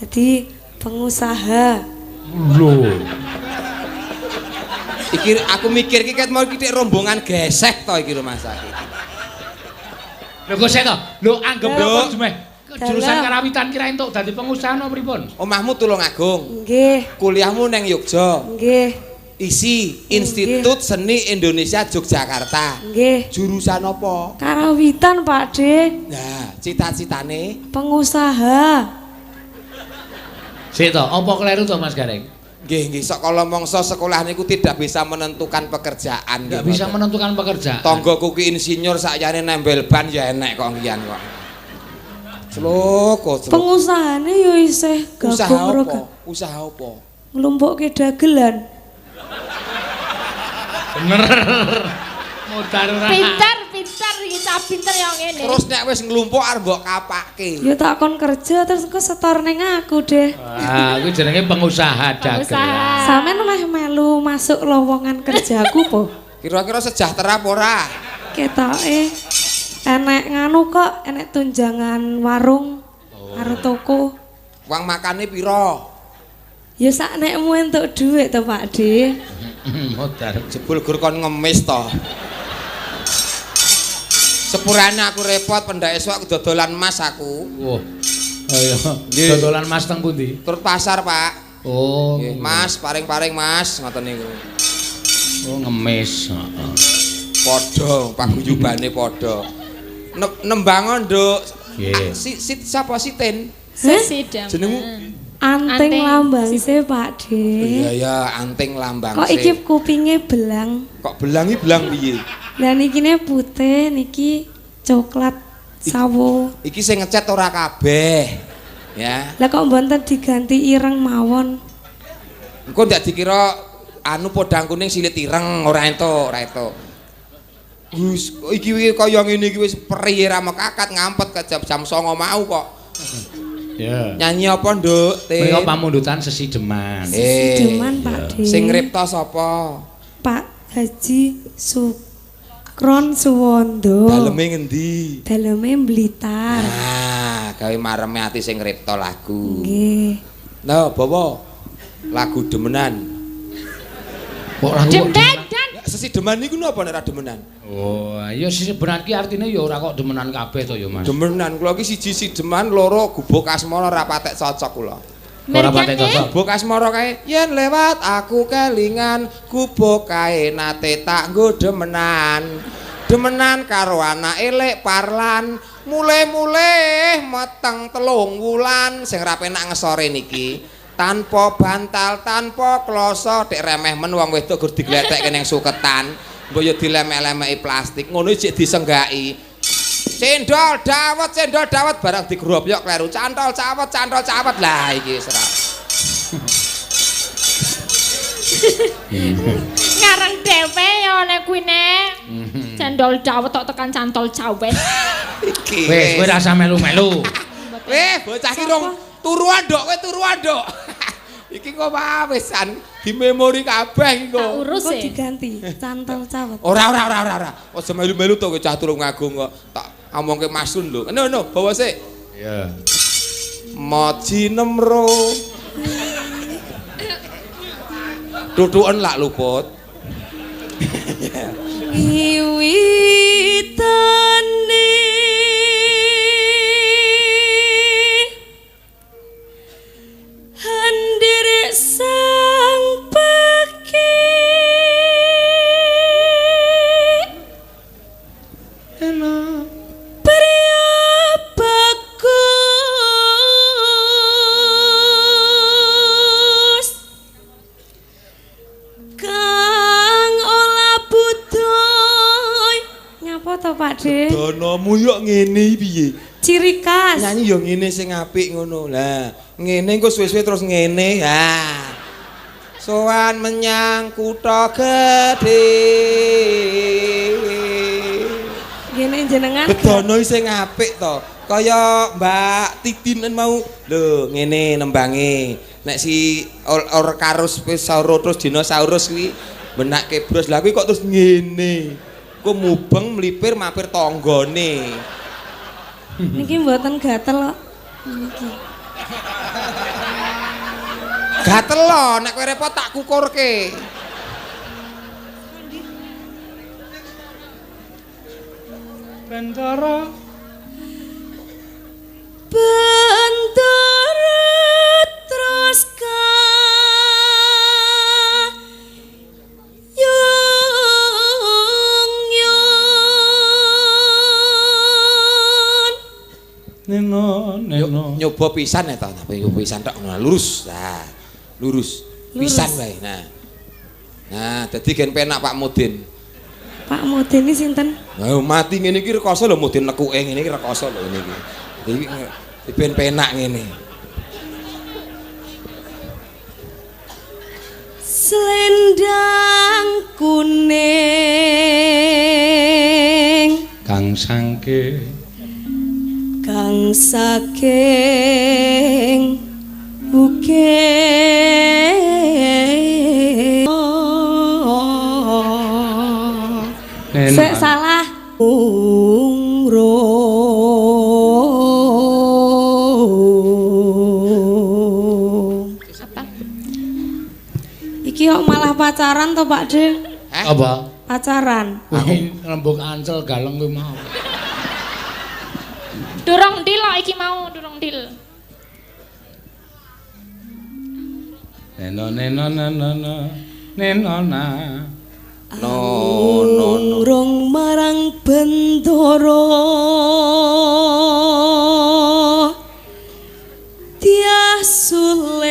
Jadi pengusaha. lho. Iki aku mikir iki ket mau iki rombongan gesek to iki lho Mas iki. Lho kok sik to? Lho anggap Nduk. jemeh. Jurusan karawitan kira entuk dadi pengusaha napa pripun? Omahmu Tulungagung. Nggih. Kuliahmu nang Yogya. Nggih. Isi Institut Seni Indonesia Yogyakarta. Nggih. Jurusan apa? Karawitan, Pak De. Nah, cita-citane Pengusaha. Sik to, apa kleru to Mas Gareng? nggih sok kala mangsa sekolah niku tidak bisa menentukan pekerjaan. Enggak bisa menentukan pekerjaan. Tonggoku ki insinyur sakjane nembel ban ya enek kok ngian kok. Celoko. Pengusahane yo isih Usaha gabung apa? Usaha apa? nglumpukke dagelan. Bener. Modar ora. Pinter iki cah pinter yang ngene. Terus nek wis nglumpuk arep mbok kapake. Yo tak kon kerja terus engko setor ning aku, Deh. Ah, kuwi jenenge pengusaha dagelan. Sampeyan meh melu masuk lowongan kerjaku po? Kira-kira sejahtera apa ora? Ketoke enek nganu kok, enek tunjangan warung karo toko. Uang makane pira? Ya sak nekmu entuk dhuwit to, Pak De. Modar. Jebul gur kon ngemis to. Sepurane aku repot pendak esuk aku dodolan emas aku. Wah. Ayo. Dodolan Mas teng pundi? Turut pasar, Pak. Oh. Nggih, Mas, paring-paring Mas, ngoten niku. Oh, ngemis. Heeh. Padha, paguyubane padha. Nembangon, Nduk. Nggih. Sapa Sitin? Sesidam. Jenengmu? Anting Anting. Lambangsih, Pak De. Iya ya, Anting Lambangsih. Kok iki kupinge belang? Kok belangi belang piye? Lah niki putih, niki coklat sawo. Iki sing ngecat ora kabeh. Ya. Lah kok mboten diganti ireng mawon? Engko ndak dikira anu podang kuning silit ireng ora entuk, ora entuk. Gus, iki kaya ngene iki wis peri ra mekakat ngampet ke jam 09.00 mau kok. Ya. Nyanyi apa, Nduk? Menika pamundutan sesideman. Sideman, Pak De. Sing ngripta sapa? Pak Haji Sukron Suwondo. Daleme ngendi? Daleme Blitar. Ah, gawe mareme ati sing ngripta lagu. Nggih. Nah, bawa lagu demenan. Kok lagu Demdan. Sesideman niku napa nek ra demenan? Oh, ya sesideman ki artine ya ora kok demenan kabeh to ya, Mas. Demenan kula iki siji sideman, loro gubuk asmara ra patek cocok kula. Ora patek cocok. Gubuk asmara kae yen lewat aku kelingan, gubuk kae nate tak nggo demenan. Demenan karo anak elek parlan, mule-mule meteng 3 wulan sing ra penak ngesore niki. Tanpa bantal, tanpa kloso, dek remeh men wong wedok gur diglethekke ning suketan. Mbok yo dilemek-lemeki plastik, ngono jek disenggaki. Cendol dawet barang digrobyok kleru. Cantol cawet. Lah iki wis ora. Ngarang dhewe ya nek kuwi nek. Cendol dawet tok tekan cantol cawet. Iki. Wis, kowe rasa melu-melu. Bocah ki rong turu anduk kowe turu anduk. Iki kok wawisan di memori kabeh iki Tak kok. urus Kok e. diganti cantol cawet. Ora. Aja melu-melu to kowe cah Tulungagung kok. Tak omongke Mas Sun lho. No, bawa sik. Iya. Moji nemro. Duduken lak luput. Wiwitane handir sang peki Enak. pria bagus kang olah budoy nyapa to Pak De Danamu yo ngene piye? ciri khas Nyanyi yo ngene sing apik ngono. Lah, ngene engko suwe-suwe terus ngene. Ha. Sowan menyang kutha gedhe. ngene jenengan Bedono sing apik to. Kaya Mbak Titin mau lho ngene nembange. Nek si Orcarus Pesaurus dinosaurus kuwi benake bros. Lah kuwi kok terus ngene. Ku mubeng mlipir mampir tanggane. niki mboten gatel kok niki Gatel lho nek kowe repot tak kukurke. Bendara Bentara terus neno. Nyoba pisan ya ta, tapi pisan tok ngono lurus. Nah, lurus. Pisan wae. Nah, dadi gen penak Pak Mudin. Pak Mudin iki sinten? Nah, mati ngene iki rekoso lho Mudin nekuke ngene iki rekoso lho ngene iki. Iki ben penak ngene. Selendang kuning Kang sangke kang saking bukit Sek salah Apa? Iki kok malah pacaran to Pak De? Apa? Pacaran. Kuwi rembug ancel galeng kuwi mau. Durung dil iki mau, durung dil. Neno na. Urung marang bendoro Tia Sulestyo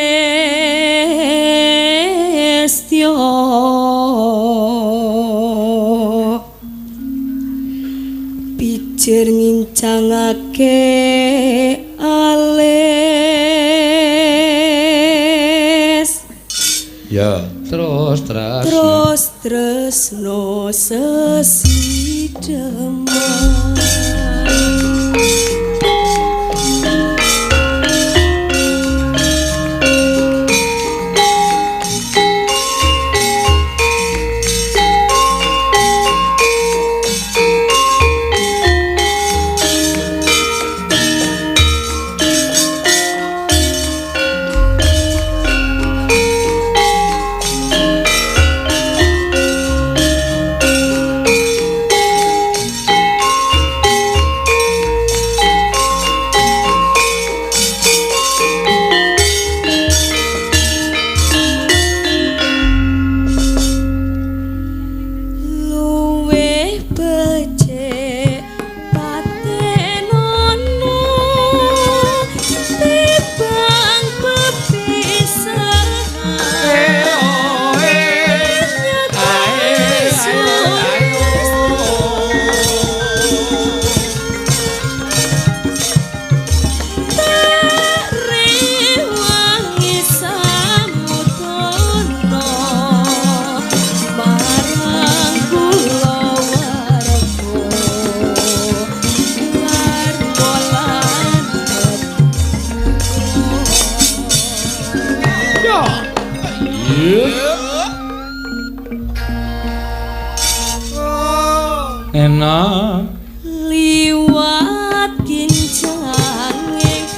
pijer ngincangake alis Ya, terus. Tresno sesidheman Enak liwat kincanging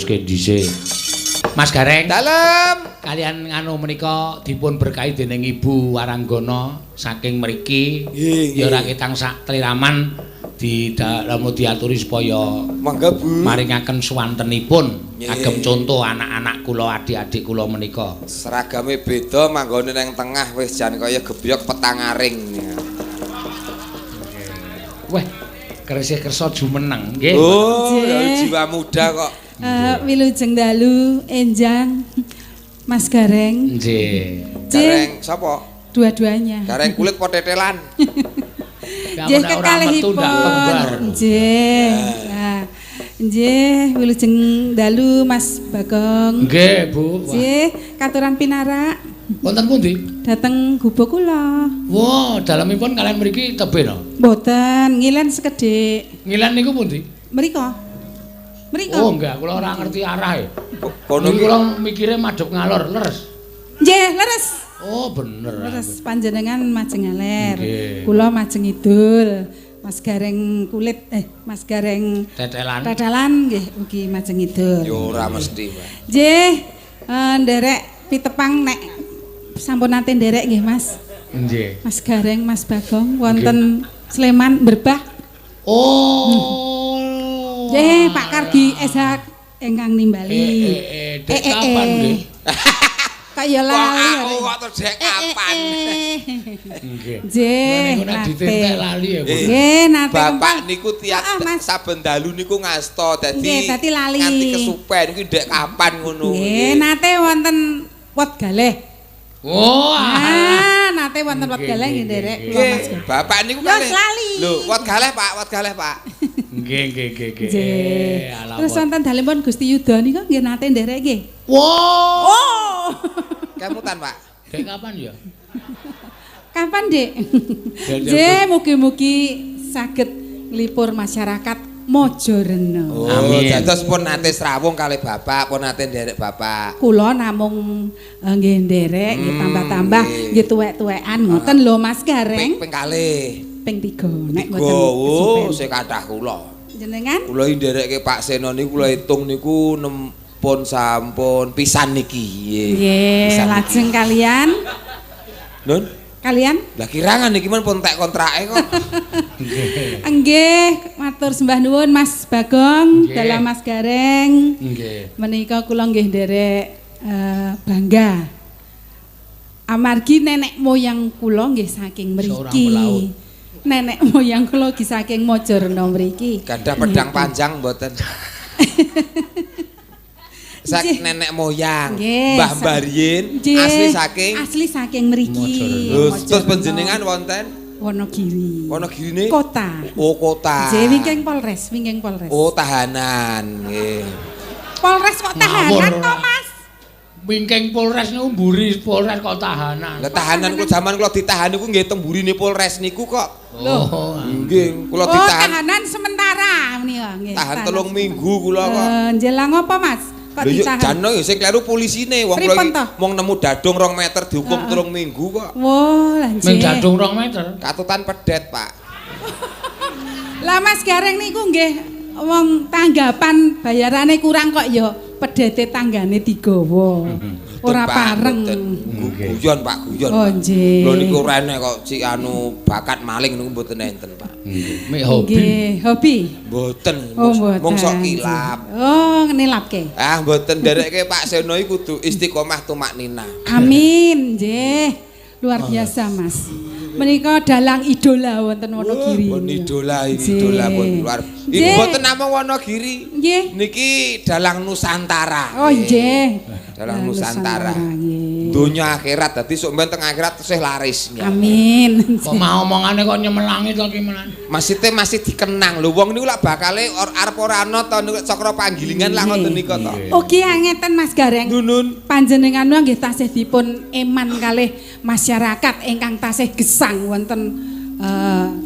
Teruske dhisik. Mas Gareng. Dalem. Kalian nganu menika dipun berkahi dening Ibu Waranggana saking mriki. Ya ora ketang sak tliraman diaturi supaya mangga Bu maringaken suwantenipun kagem contoh anak-anak kula adik-adik kula menika. Seragame beda manggone nang tengah wis jan kaya gebyok petangaring. Weh, kersih kersa jumeneng nggih. Oh, jiwa muda kok. Wilujeng dalu enjang Mas Gareng. Nggih. Gareng sapa? Dua-duanya. Gareng kulit potetelan. Nggih kekalihipun. Nggih. Nah, nggih wilujeng dalu Mas Bagong. Nggih, Bu. Nggih, katuran pinarak. Wonten pundi? Dateng gubuk kula. Wah, dalemipun kalian mriki tebih no? Mboten, ngilen sekedhik. Ngilen niku pundi? Mriko. Mriko. Oh, enggak, kula ora ngerti arahe. Kono kula mikire madhep ngalor, leres. Nggih, leres. Oh, bener. Leres panjenengan majeng ngaler. Nggih. Kula majeng idul. Mas Gareng kulit Mas Gareng tetelan nggih ugi majeng idul. Ya ora mesti, Mbak. Nggih, nderek pitepang nek sampun nate nderek nggih Mas. Nggih. Mas Gareng, Mas Bagong wonten Sleman Berbah. Oh. Nggih, Pak Kargi Eshak ingkang nimbali. Dek kapan nggih? Kaya lali. Aku kok terjek kapan. Nggih. Nggih. Niku nek ditentek lali ya, Bu. Nggih, nate Bapak niku tiap Mas. saben dalu niku ngasta dadi Nggih, dadi lali. nganti kesupen kuwi ndek kapan ngono. Nggih, nate wonten wet galeh. Oh, Nate wonten wet galeh nggih nderek kula Nggih, Mas. Bapak niku Yo, kalih. lali. Lho, wet galeh Pak. nggih. Nggih. Alamat. Terus wonten dalemipun Gusti Yuda niku nggih nate nderek nggih. Wow. Oh. Kemutan, Pak. Dek kapan ya? Kapan, Dik? Nggih, mugi-mugi saged nglipur masyarakat Mojoreno. Oh, Amin. dados pun nate srawung kalih Bapak, pun nate nderek Bapak. Kula namung nggih nderek, nggih tambah-tambah, nggih. nggih tuwek-tuwekan ngoten lho Mas Gareng. Ping kalih. Ping 3 nek mboten. Oh, kesupen. sing kathah kula. Jenengan? Kula iki nderekke Pak Seno niku kula hitung niku pun sampun pisan niki. Nggih, Pisan niki. lajeng kalian? Nun, Kalian? lah kirangan niki men pun tek kontrake kok. Nggih, matur sembah nuwun Mas Bagong, Nggih. dalam Mas Gareng. Nggih. Menika kula nggih nderek bangga. Amargi nenek moyang kula nggih saking Seorang mriki. pelaut. Nenek moyang kula nggih saking Mojoreno mriki. Gadah pedang panjang mboten. Sak Nggih. nenek moyang, Nggih, Mbah Barien Nggih, asli saking mriki. Mojoreno. Terus panjenengan wonten Wonogiri. Wonogirine? Kota. Oh, kota. Nggih, wingking Polres. Oh, tahanan. Nggih. Polres kok tahanan Ngawur, to, ora. Mas? Wingking Polres niku mburi Polres kok tahanan. Lah tahanan kula jaman kula ditahan niku nggih teng mburine Polres niku kok. Oh. Nggih, kula Oh, ditahan. tahanan sementara menika nggih. Tahan 3 minggu kula kok. Njelang apa, Mas? Kok Lho yo ditahan? jano yo sing kleru polisine wong kula Pripun iki to? mung nemu dadung 2 meter dihukum 3 minggu kok. Wah, lah Ming nggih. jadung 2 meter. Katutan pedet, Pak. Lah Mas Gareng niku nggih wong tanggapan bayarane kurang kok ya pedete tanggane digawa. Ora Pak, pareng. mboten. Guyon, Pak, guyon. Oh, Pak. nggih. Lho niku rene kok si anu bakat maling niku mboten enten, Pak. Mik hobi. Nggih, hobi. Mboten. Oh, mboten. Mung sok kilap. Oh, ngelapke. Ah, mboten nderekke Pak Seno iki kudu istiqomah tumaknina. Amin, nggih. Luar biasa, Mas. Menika dalang idola wonten Wonogiri. Pun idola ini, Nggih. idola pun luar. Iki Nggih. mboten namung Wonogiri. Nggih. Niki dalang Nusantara. Oh, nggih. Dalang Nusantara. Nggih. Donya akhirat dadi sok ben teng akhirat tesih laris. Amin. Kok mau omongane kok nyemelangi to ki menan. Masih dikenang lho wong niku lak bakale arep ora ana to niku cakra panggilingan lak ngoten nika to. Ugi angeten Mas Gareng. Nunun. Panjenengan nggih tasih dipun eman kalih masyarakat ingkang tasih gesang wonten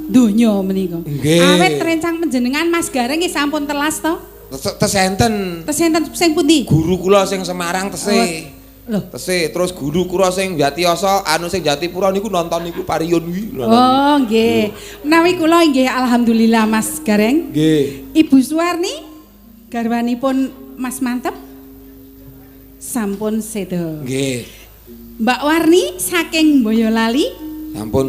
donya menika. Nggih. Awit rencang panjenengan Mas Gareng nggih sampun telas to? Tes enten. Terus enten sing pundi? Guru kula sing Semarang tesih. Loh. Tesih terus guru kula sing Jatiasa anu sing Jatipura niku nonton niku Pariyon kuwi. Oh, nggih. Menawi kula nggih alhamdulillah Mas Gareng. Nggih. Ibu Suwarni garwanipun Mas Mantep sampun sedo. Nggih. Mbak Warni saking Boyolali Sampun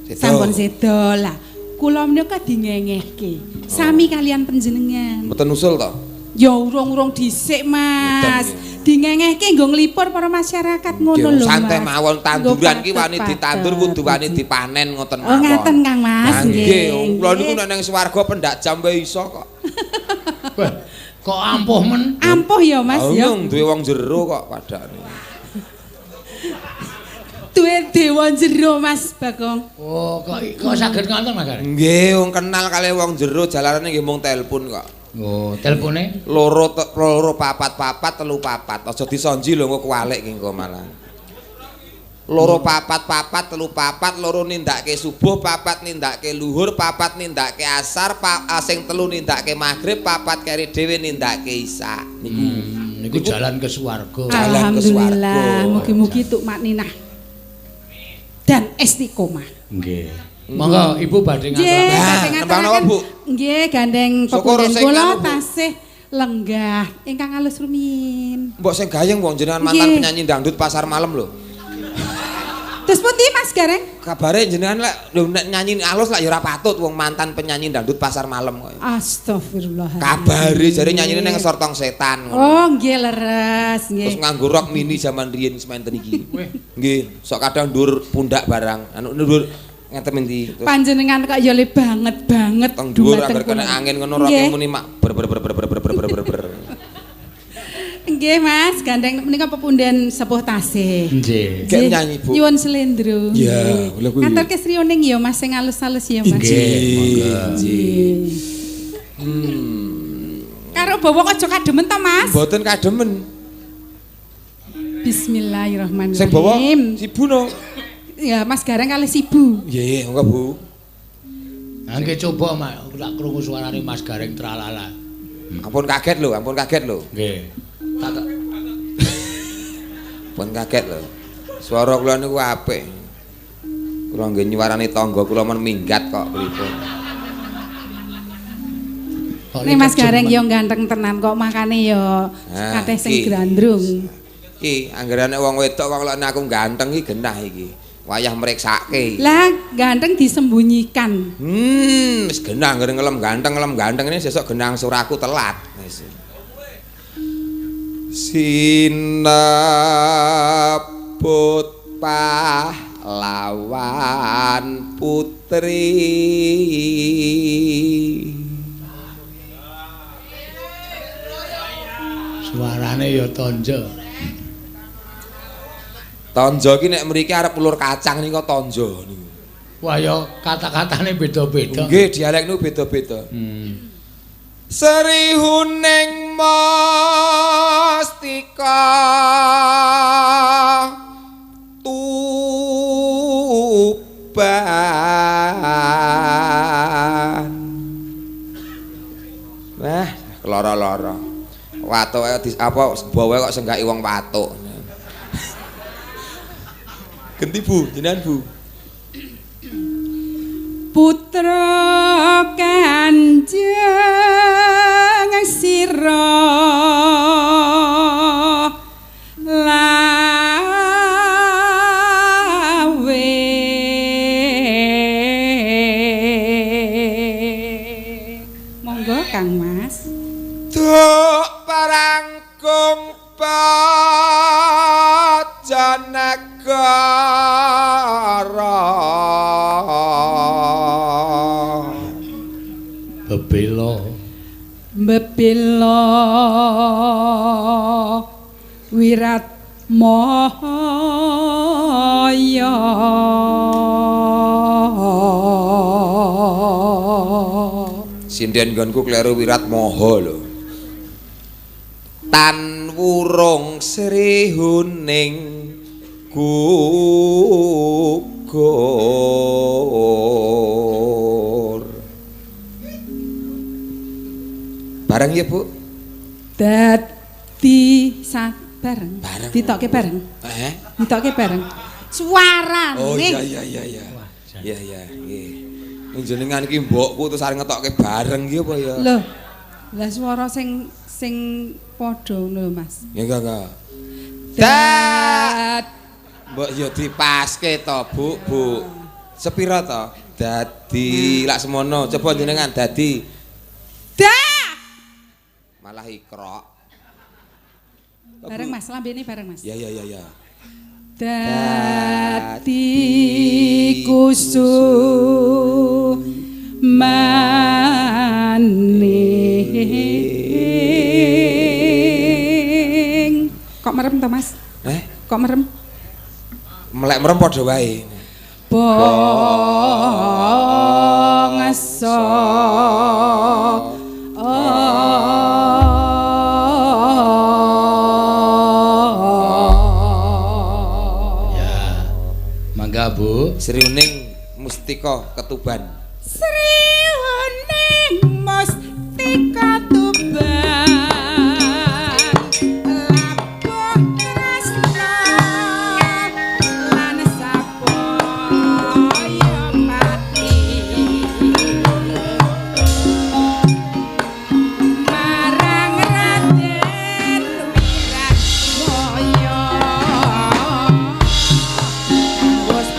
sedo. sampun sedo lah. Kula menika dingengehke sami kalian panjenengan. Mboten usul to? Ya urung-urung dhisik, Mas. Mboten, Dingengehke nggo nglipur para masyarakat ngono lho, Mas. Santai mawon tanduran ki Nggo wani patut-patut. ditandur kudu wani dipanen ngoten Oh, ngaten Kang Mas, Nah, nggih. nggih. Kula niku nek nang swarga pendak jam wae iso kok. Wah, kok ampuh men. Ampuh ya, Mas ya. Duwe wong jero kok padane. Duwe dewa jero Mas Bagong. Oh, kok saged ngoten Mas Gareng? Nggih, wong kenal kalih wong jero jalanane nggih mung telepon kok. Oh, telepone. Loro papat papat telu papat. Aja disonji lho engko kualik ki engko malah. Loro papat papat telu papat, loro nindakake subuh, papat nindakake luhur, papat nindakake asar, sing telu nindakake maghrib, papat keri dhewe nindakake isya. Niku jalan ke swarga. Jalan ke swarga. Alhamdulillah, mugi-mugi tuk makninah dan istiqomah. Nggih. Monggo Ibu badhe Nggih, ngaturaken. badhe nembang ngaturaken. napa, Bu? Nggih, gandeng Syukur pepunden sing kula anu, Bu. tasih lenggah ingkang alus rumiyin. Mbok sing gayeng wong jenengan mantan Nggih. penyanyi dangdut pasar malam lho. Terus Kados pundi Mas Gareng? Kabare jenengan lek nek nyanyi alus lek ya ora patut wong mantan penyanyi dangdut pasar malam kok. Astagfirullah. Kabare jare nyanyine ning Sortong Setan. Oh, nggih leres, nggih. Terus nganggo rok mini zaman riyin sementen iki. Nggih, sok kadang ndur pundak barang. Anu ndur ngeten endi. Panjenengan kok ya le banget Teng dhuwur anggere kena angin ngono roke muni mak ber. Nggih Mas, gandeng menika pepundhen sepuh tasih. Nggih. Nggih nyanyi Bu. Nyuwun slendro. Ya, lha kuwi. Kantorke srioning ya Mas sing alus-alus ya Mas. Nggih. Karo bawa aja kademen to Mas. Mboten kademen. Bismillahirrahmanirrahim. Sing bawa Sibu no. Ya Mas Gareng kalih Sibu. Nggih, monggo Bu. Nah, nggih coba Mak, tak krungu suarane Mas Gareng tralala. Ampun kaget lho. Nggih. Pun kaget lho. Swara kula niku apik. Kula nggih nyuwarani tangga kula men minggat kok pripun. Nek Mas Gareng ya ganteng tenan kok makane ya kateh sing grandrung. Iki anggerane wong wedok kok lek aku ganteng iki genah iki. Wayah mriksake. Lah ganteng disembunyikan. Wis genah anggere ngelem ganteng ini sesuk genang suraku telat. Wis. Sinebut pahlawan putri suarane ya tonjo. Tonjo ki nek mriki arep ulur kacang nika tonjo niku. Wah ya kata-katane beda-beda. Nggih, dialek niku beda-beda. Seri huning mastika tuban. Nah, keloro-loro. Watuk apa bawe kok senggaki wong watuk. Genti Bu, jenengan Bu. Putra Kanjeng sira lawe monggo Kang Mas Duk parangkung Bojonegoro bebela wirat moya sinden nggonku kleru wirat moho lho tan wurung sri huning gugur bareng ya Bu dadi bareng ditokke bareng ditokke bareng suarane oh iya nggih jenengan iki mbokku terus arep ngetokke bareng iki apa ya lho lah swara sing padha ngono Mas ya enggak dat mbok yo dipaske to Bu sepira to dadi lak semono coba jenengan dadi malah ikrok bareng Mas lambene bareng Mas ya dadi kusumaning kok merem to Mas kok merem melek merem padha wae bangsa Bu Sriuning Mustika Ketuban Sriuning Mustika Ketuban labuh tresna lan sapoyo mati marang Raden Wiraswaya wis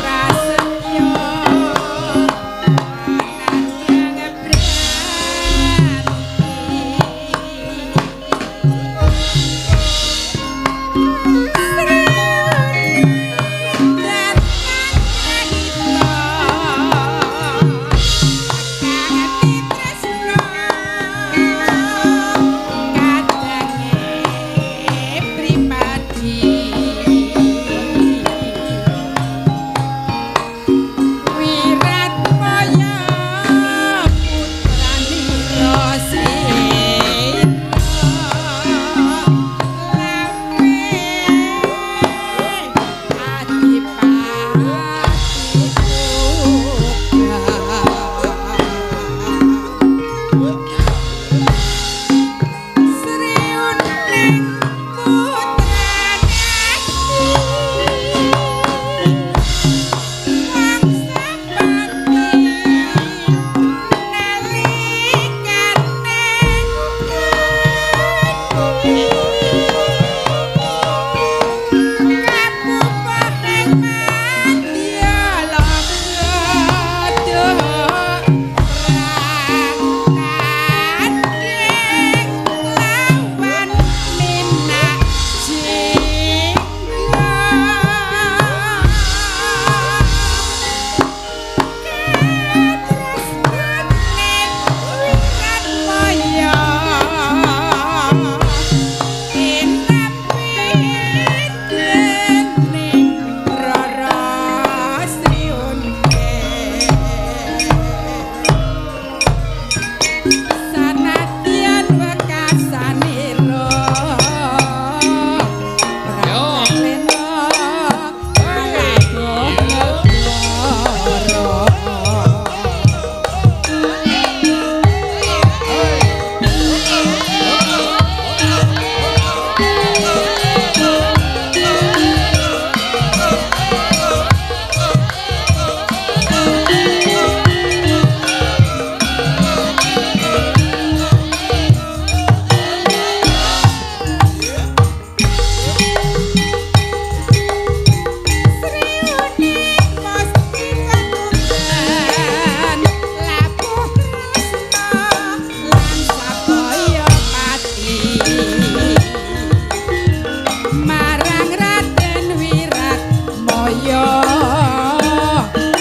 Wiratoyo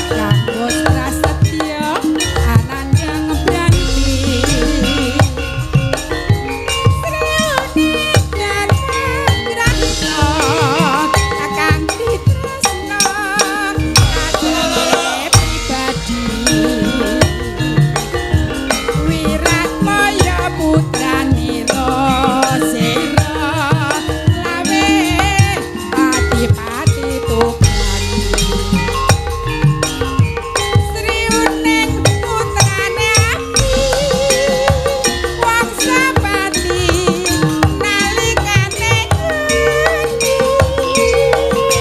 kanggo prasetya anandang branti Sriuning dan granta kakang ditresna kadhe pribadi Wiratoyo putranira sira lawe pati-pati tukani Sriuning putrane Abi wong sapati nalikane geni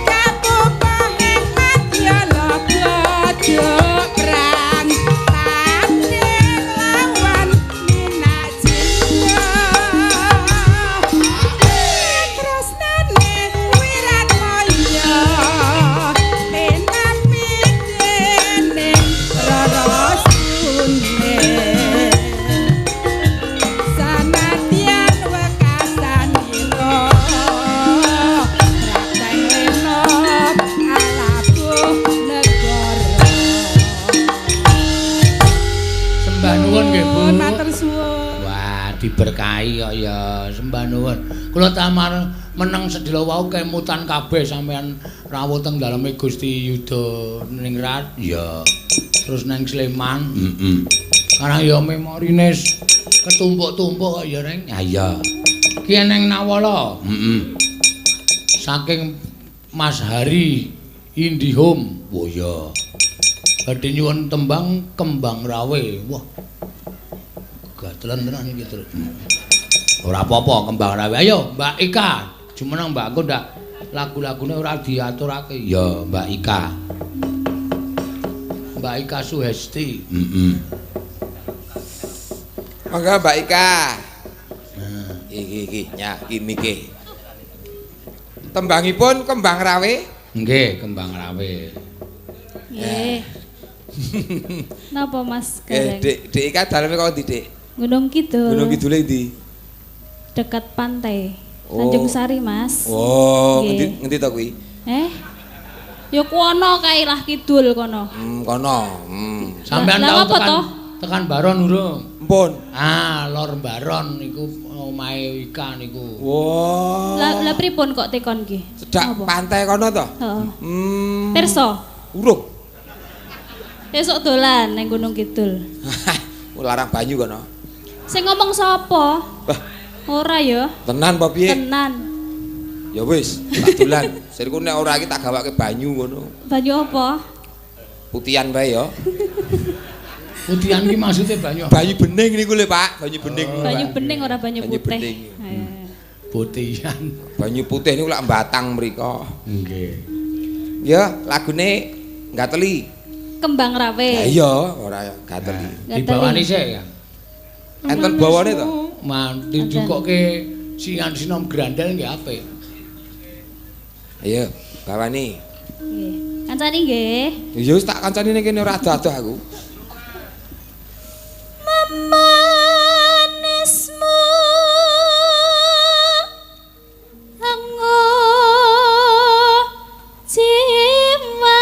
kapupahing madya laga jok prang tandir lawan minajina tresnane Wiratoyo tenapi dening Rara Sune sanadyan wekasanira prakteng lenop alabuh negara Sembah nuwun nggih Bu. matur suwun Wah, diberkahi kok ya, sembah nuwun. Kula tamar meneng sedina wau kemutan kabeh sampean rawuh teng daleme Gusti Yuda Ningrat. Ya. Terus nang Sleman. Karena ya memorine ketumpuk-tumpuk kok ya Reng. Ha iya. Ki nang Nawala. Saking Mas Hari Indihome. Oh ya. Badhe nyuwun tembang Kembang Rawe. Wah. Gatelan tenan iki terus. Ora apa-apa Kembang Rawe. Ayo Mbak Ika, jumeneng Mbakku ndak lagu-lagune ora diaturake. Ya Mbak Ika. Mbak Ika Suhesti. Mangga Mbak Ika. Iki niki. Tembangipun Kembang Rawe. Nggih, Kembang Rawe. Nggih. Napa Mas Gareng? Dik Ika daleme kok ndi, Dik? Gunung Kidul. Gunung Kidule ndi? Dekat pantai. Oh. Tanjung Sari, Mas. Oh, Nggih. ngendi to kuwi? Ya kono kae lah kidul kono. Kono. Sampean Lah, tau apa toh? tekan Baron urung? Mpun. Ah, Lor Baron niku omahe Ika niku. Wah. Lah pripun kok tekon ki? Cedak Apa? pantai kono to? Heeh. Hmm. Perso. Urung. Esuk dolan ning Gunung Kidul. Larang banyu kono. Sing ngomong sapa? Wah, Ora ya. tenan apa piye? Tenan. Ya wis, tak dolan. Siriku nek ora iki tak gawake banyu ngono. Banyu apa? Putihan wae ya. Putihan ki maksudnya banyu apa? Banyu bening niku lho, Pak. Banyu bening. Banyu bening ora banyu Banyu putih. bening. Putihan. Banyu putih niku lak Batang mriko. Nggih. Ya, lagune Gateli. Kembang Rawe. Lah iya, ora Gateli. Dibawani sik ya. Enten bawane to? Man didukokke sinan-sinom grandel nggih apik. Ayo, bawani. Nggih. Kancani nggih. Ya wis tak kancani ning kene ora ado-ado aku. Memanismu anggo jiwa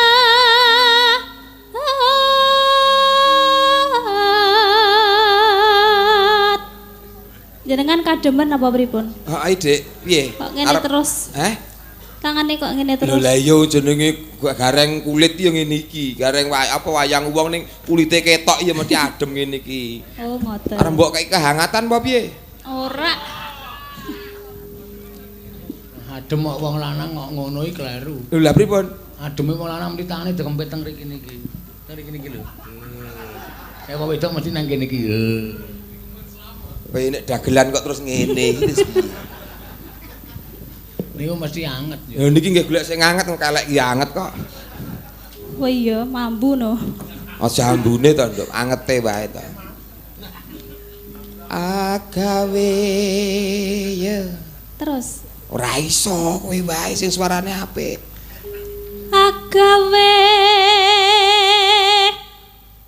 jenengan kademen apa pripun? Heeh, Dik. Piye? Kok ngene terus? Tangane kok ngene Lho terus? lah iya jenenge gareng kulit ya ngene iki. Gareng apa wayang wong ning kulite ketok ya mesti adem ngene iki. Oh, ngoten. Arep mbok kei kehangatan apa piye? Ora. Adem kok wong lanang kok ngono iki kleru. Lho lah pripun? Ademe wong lanang mesti tangane dikempit teng mriki niki. Teng mriki niki lho. Nek wong wedok mesti nang kene iki. Kowe nek dagelan kok terus ngene iki wis piye? Niku mesti anget ya. Ya niki nggih golek sing anget kelek iki anget kok. Oh iya, mambu no. Aja ambune to, Nduk, angete wae to. Agawe ya. Terus Ora iso kowe wae sing suarane apik. agawe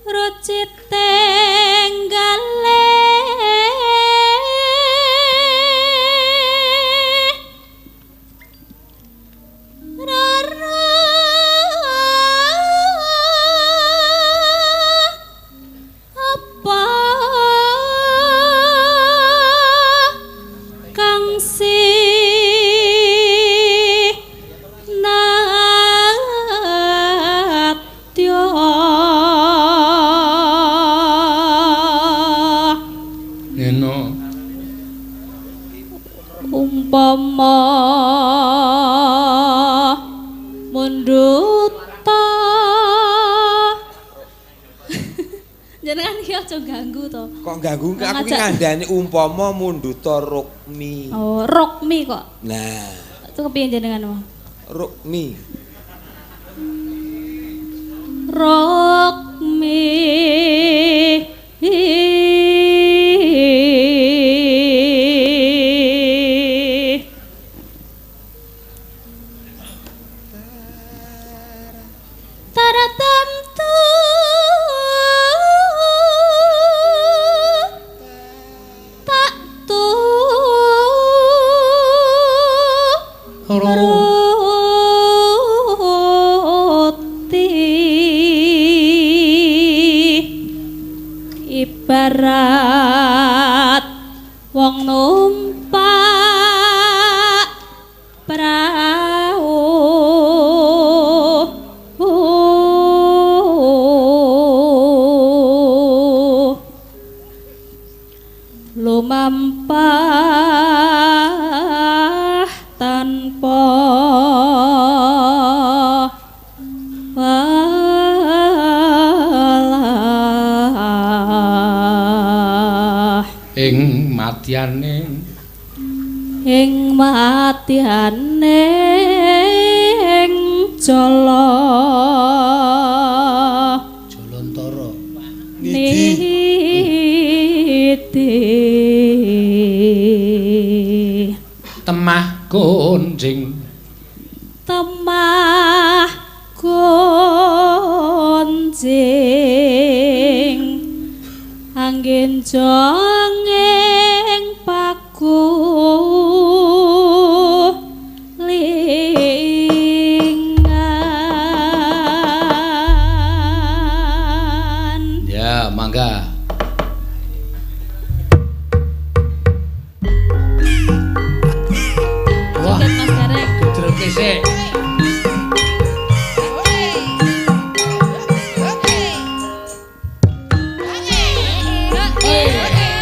rucit tenggale rara munduta. Jenengan iki aja ganggu to. Kok ganggu aku ki ngandani umpama munduta rukmi. Oh, rukmi kok. Nah, Itu kepiye jenengan mau? rukmi. Rukmi taratamtu tak tu ibarat wong numpak prau lumampah tanpa ing matyaning jala Jolontara niti temah gonjing angin jongeng paku lingan. Ya, mangga. Wah, Joget Mas Gareng. dudruke sik. Hey.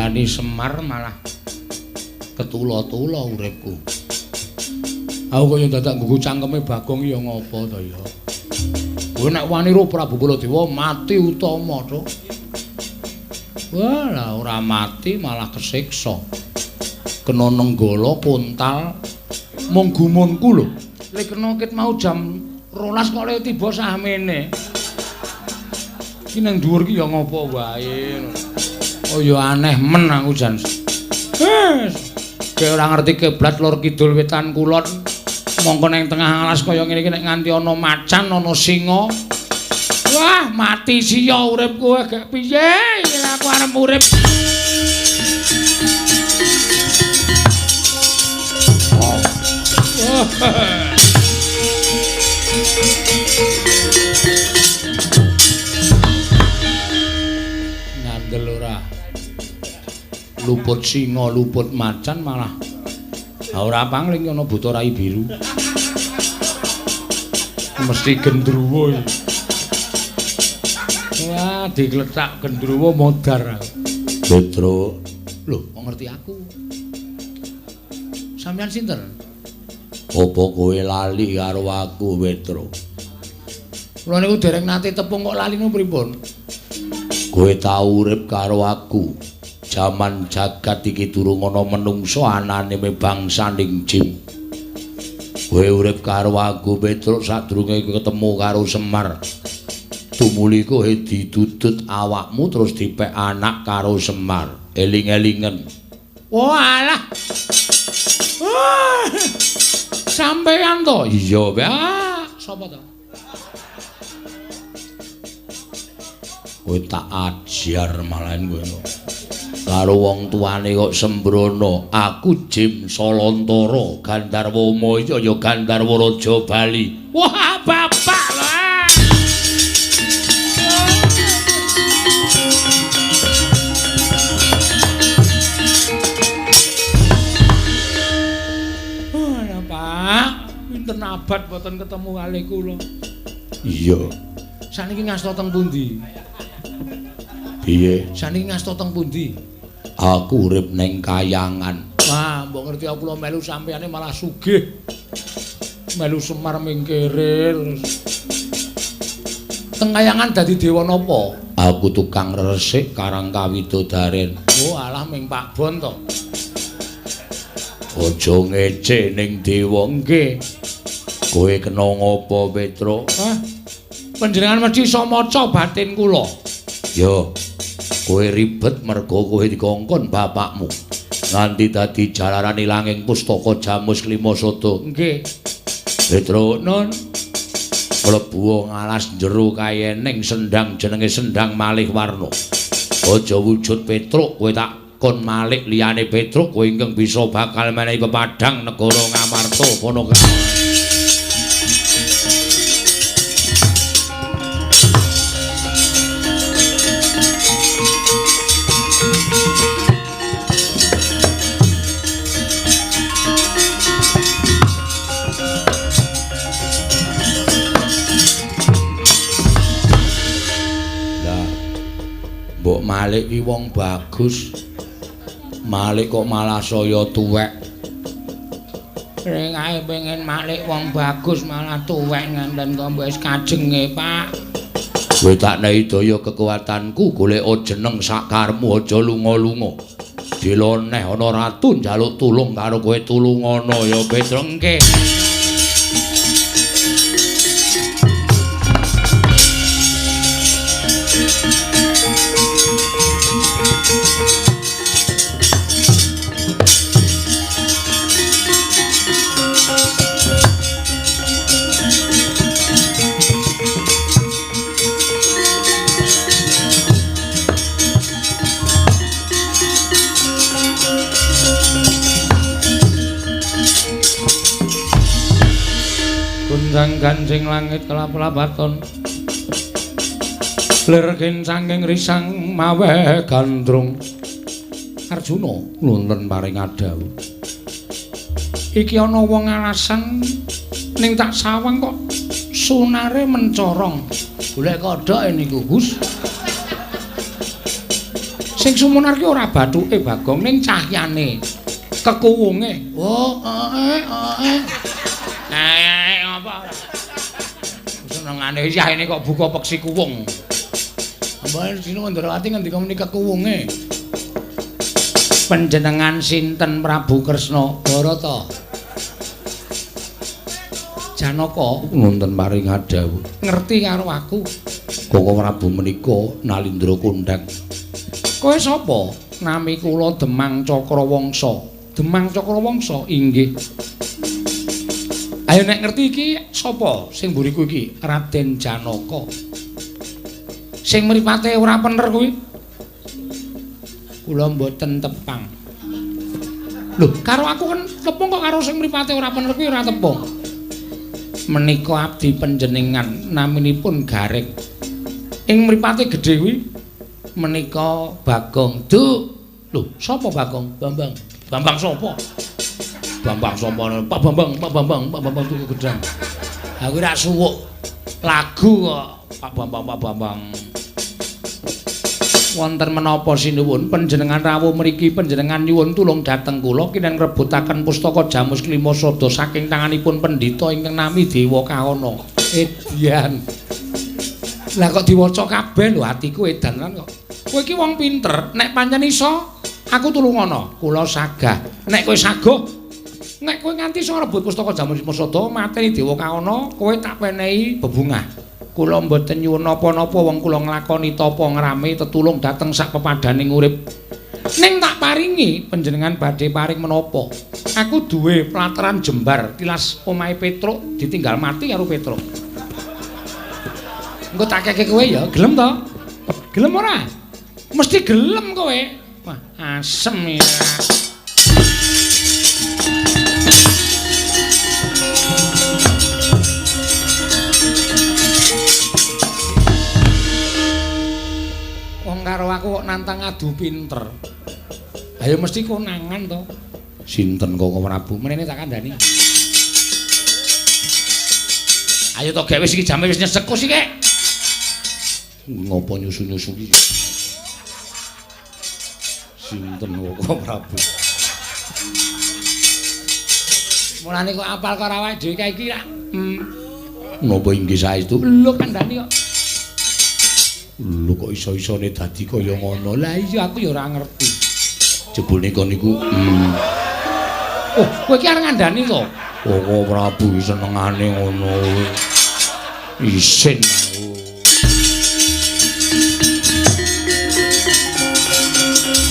wani Semar malah ketula-tula uripku. Aku kaya dadak nggugu cangkeme Bagong ya ngopo to ya. Kowe nek wani ro Prabu Baladewa mati utama to. Wah, ora mati malah kesiksa. Kena nenggala kontal mung gumunku lho. Lek kena kit mau jam 12 kok lek tiba samene. Ki nang dhuwur ki ya ngopo wae. Oh ya aneh men aku jan. Kayak ora ngerti kiblat lor kidul wetan kulon. Mongko nang tengah alas kaya ngene iki nek nganti ana macan, ana singa. Wah, mati sia uripku gak piye. Aku arep urip. Ngandel ora. Luput singa, luput macan malah ora pangling ana buta rai biru. Mesti gendruwo. Wah, digletak gendruwo modar. Petro, lho, kok ngerti aku? Sampeyan sinten? Apa kowe lali karo aku, Petro? Kula niku dereng nate tepung kok lali niku pripun? Kowe tau urip karo aku. Jaman jagat iki durung ana menungsa anane me bangsaning jin. Kowe urip karo aku, Petro, sadurunge ketemu karo Semar. Tumuli kowe didudut awakmu terus dipek anak karo Semar. Eling-elingen. Oh alah. Sampeyan to? Iya, Pak. Sapa to? Kowe tak ajar malahan kowe. Karo wong tuane kok sembrono. Aku Jim Salantara, Gandarwa Maya ya Gandarwa Raja Bali. Wah, bapak lah. Pinten abad boten ketemu kalih kula. Iya. Saniki ngasta teng pundi? Piye? Saniki ngasta teng pundi? Aku urip ning Kayangan. Wah, mbok ngerti aku kula melu sampeyane malah sugih. Melu Semar mingkire terus. Teng Kayangan dadi dewa napa? Aku tukang resik Karang Kawidodaren. Oh, alah ming Pak Bon to. Aja ngece ning dewa nggih. Kowe kena ngopo, Petro? Hah? Panjenengan mesti iso maca batin kula. Yo. Kowe ribet mergo kowe dikongkon bapakmu. Nganti dadi jalaran ilanging pustaka Jamus Klima Sada. Nggih. Petro, non. Mlebu ngalas jero kayening sendang jenenge Sendang Malih Warna. Aja wujud Petruk, kowe tak kon Malik liyane Petruk kowe ingkang bisa bakal menehi pepadhang negara Ngamarta Panakawan. Mbok Malik ki wong bagus. Malik kok malah saya tuwek. Ring ae pengen Malik wong bagus malah tuwek nganten kok wis kajenge, Pak. Kowe tak nehi daya kekuatanku golek jeneng sakarmu aja lunga-lunga. Dila neh ana ratu njaluk tulung karo kowe tulungono ya Petrengke. Gunjang ganjing langit kelap-lapaton lergen sangking risang mawe gandrung Arjuna nuntun paring adawu iki ana wong alasan ning tak sawang kok sunare mencorong golek kodhok niku Gus Sing sumunar ki ora bathuke Bagong ning cahyane. Kekuwunge. Oh, apa? Senengane yahene kok buka peksi kuwung. Mbah dina Ndrawati ngendika menika kekuwunge. Panjenengan sinten Prabu Kresna Barata? Janaka wonten paring adhawu. Ngerti karo aku. Koko Prabu menika Nalindra Kondhang. Kowe sapa? Nami kula Demang Cakrawangsa. Demang Cakrawangsa inggih. Ayo nek ngerti iki sapa sing mburiku iki? Raden Janaka. Sing mripate ora pener kuwi? Kula mboten tepang. Lho, karo aku kan tepung kok karo sing mripate ora pener kuwi ora tepung. Menika abdi panjenengan naminipun Gareng. Ing mripate gedhe kuwi menika Bagong. Duk. Lho, sapa Bagong? Bambang. Bambang sapa? Bambang sapa? Pak Bambang tuku gedang. Aku ora suwuk lagu kok Pak Bambang. Wonten menapa sinuwun panjenengan rawuh mriki panjenengan nyuwun tulung dhateng kula kinten ngrebutaken pustaka Jamus Klima Sada saking tanganipun pendhita ingkang nami Dewa Kaana. Edian. Lah kok diwaca kabeh lho atiku edan kan kok. Kowe iki wong pinter, nek pancen iso aku tulungono, kula sagah. Nek kowe saguh, nek kowe nganti iso rebut pustaka Jamus Klima Sada mateni Dewa Kaana, kowe tak wenehi bebungah. Kula mboten nyuwun napa-napa wong kula nglakoni tapa ngrame tetulung dhateng sak pepadaning urip. Ning tak paringi panjenengan badhe paring menapa? Aku duwe plataran jembar tilas omahe Petruk ditinggal mati karo Petruk. Engko tak keke kowe ya, gelem to? Gelem ora? Mesti gelem kowe. Wah, asem ya. Karo aku kok nantang adu pinter. Ayo mesti konangan to. Sinten Koko Prabu? Menene tak kandhani. Ayo to gek wis iki jame wis nyesek sik kek. Ngopo nyusu-nyusu iki? Sinten Koko Prabu? Mulane kok apal karo awake dhewe kae iki ra. Napa inggih saestu? Lho kandhani kok. Lho kok iso-isone dadi kaya ngono. Lah iya aku ya ora ngerti. Jebule kon niku Oh, kowe iki arep ngandani to? Koko Prabu senengane ngono. Isin aku.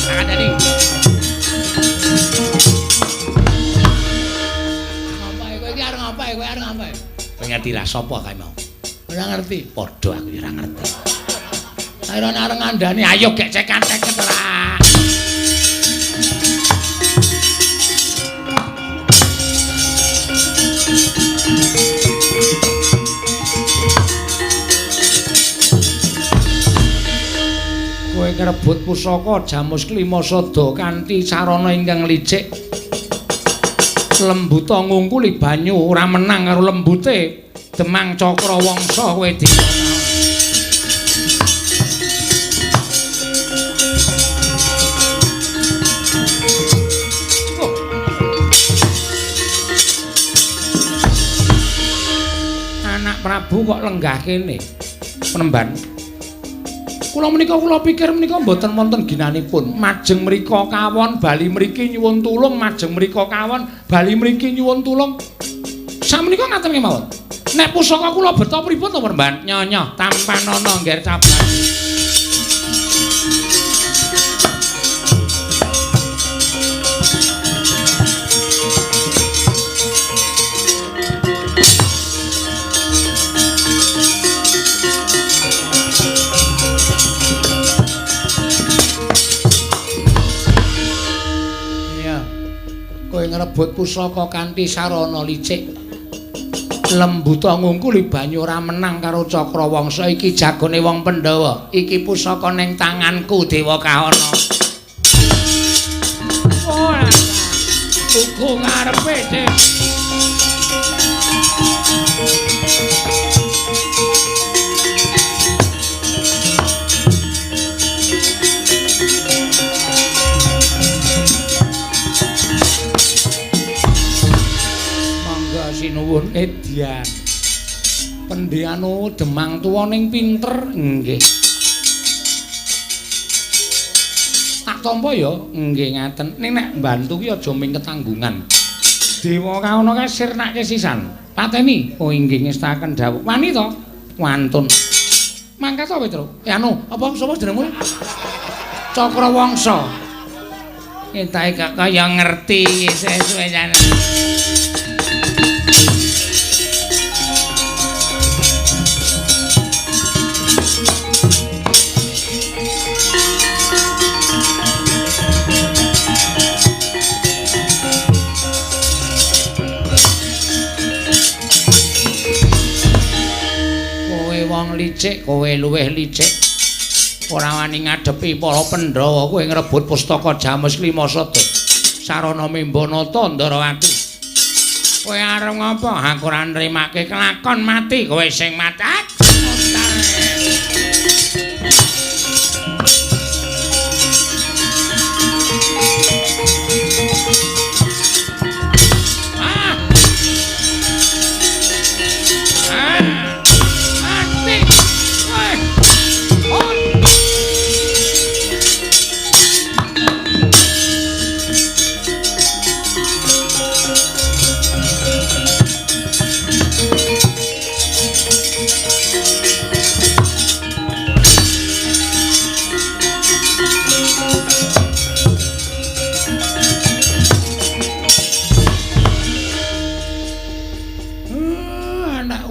Ngandani. Ngapae kowe iki arep ngapae? Kowe arep ngapae? Kowe ngerti lah sapa kae mau? Ora ngerti. Padha aku ya ora ngerti. Ayo areng ngandani, ayo gek cekan-ceket ora. Kowe ngrebut pusaka Jamus Klima Sada kanthi sarana ingkang licik. Lembuta ngungkuli banyu ora menang karo lembute Demang Cakrawangsa kowe Prabu kok lenggah kene penemban. Kula menika kula pikir menika mboten wonten ginanipun. Majeng mrika kawon bali mriki nyuwun tulung, majeng mrika kawon bali mriki nyuwun tulung. Samenika ngaten kemawon. Nek pusaka kula beto pripun to penemban? Nyonya tampanana ngger caban. Ngrebut pusaka kanthi sarana licik. Lembuta ngungkuli banyu ora menang karo Cakrawangsa iki jagone wong Pandhawa. Iki pusaka ning tanganku Dewa Kaana. Ora. Tuku ngarepe, Dik. sinuwun Edian. Pendhe anu Demang tuwa ning pinter nggih. Tak tampa ya nggih ngaten. Ning nek mbantu ki aja ming ketanggungan. Dewa kaono kae sirnake sisan. Pateni. Oh inggih ngestaken dawuh. Wani to? Wantun. Mangkat to Petro. Anu, apa sapa jenengmu? Cakrawangsa. Entek gak kaya ngerti sesuwe jane. Wong licik, kowe luwih licik. Ora wani ngadepi para Pandhawa, kowe ngrebut pustaka James Limasada. Sarana Mimbanata Ndarawati. Kowe arep ngapa? Aku ora nrimake kelakon mati, kowe sing mati.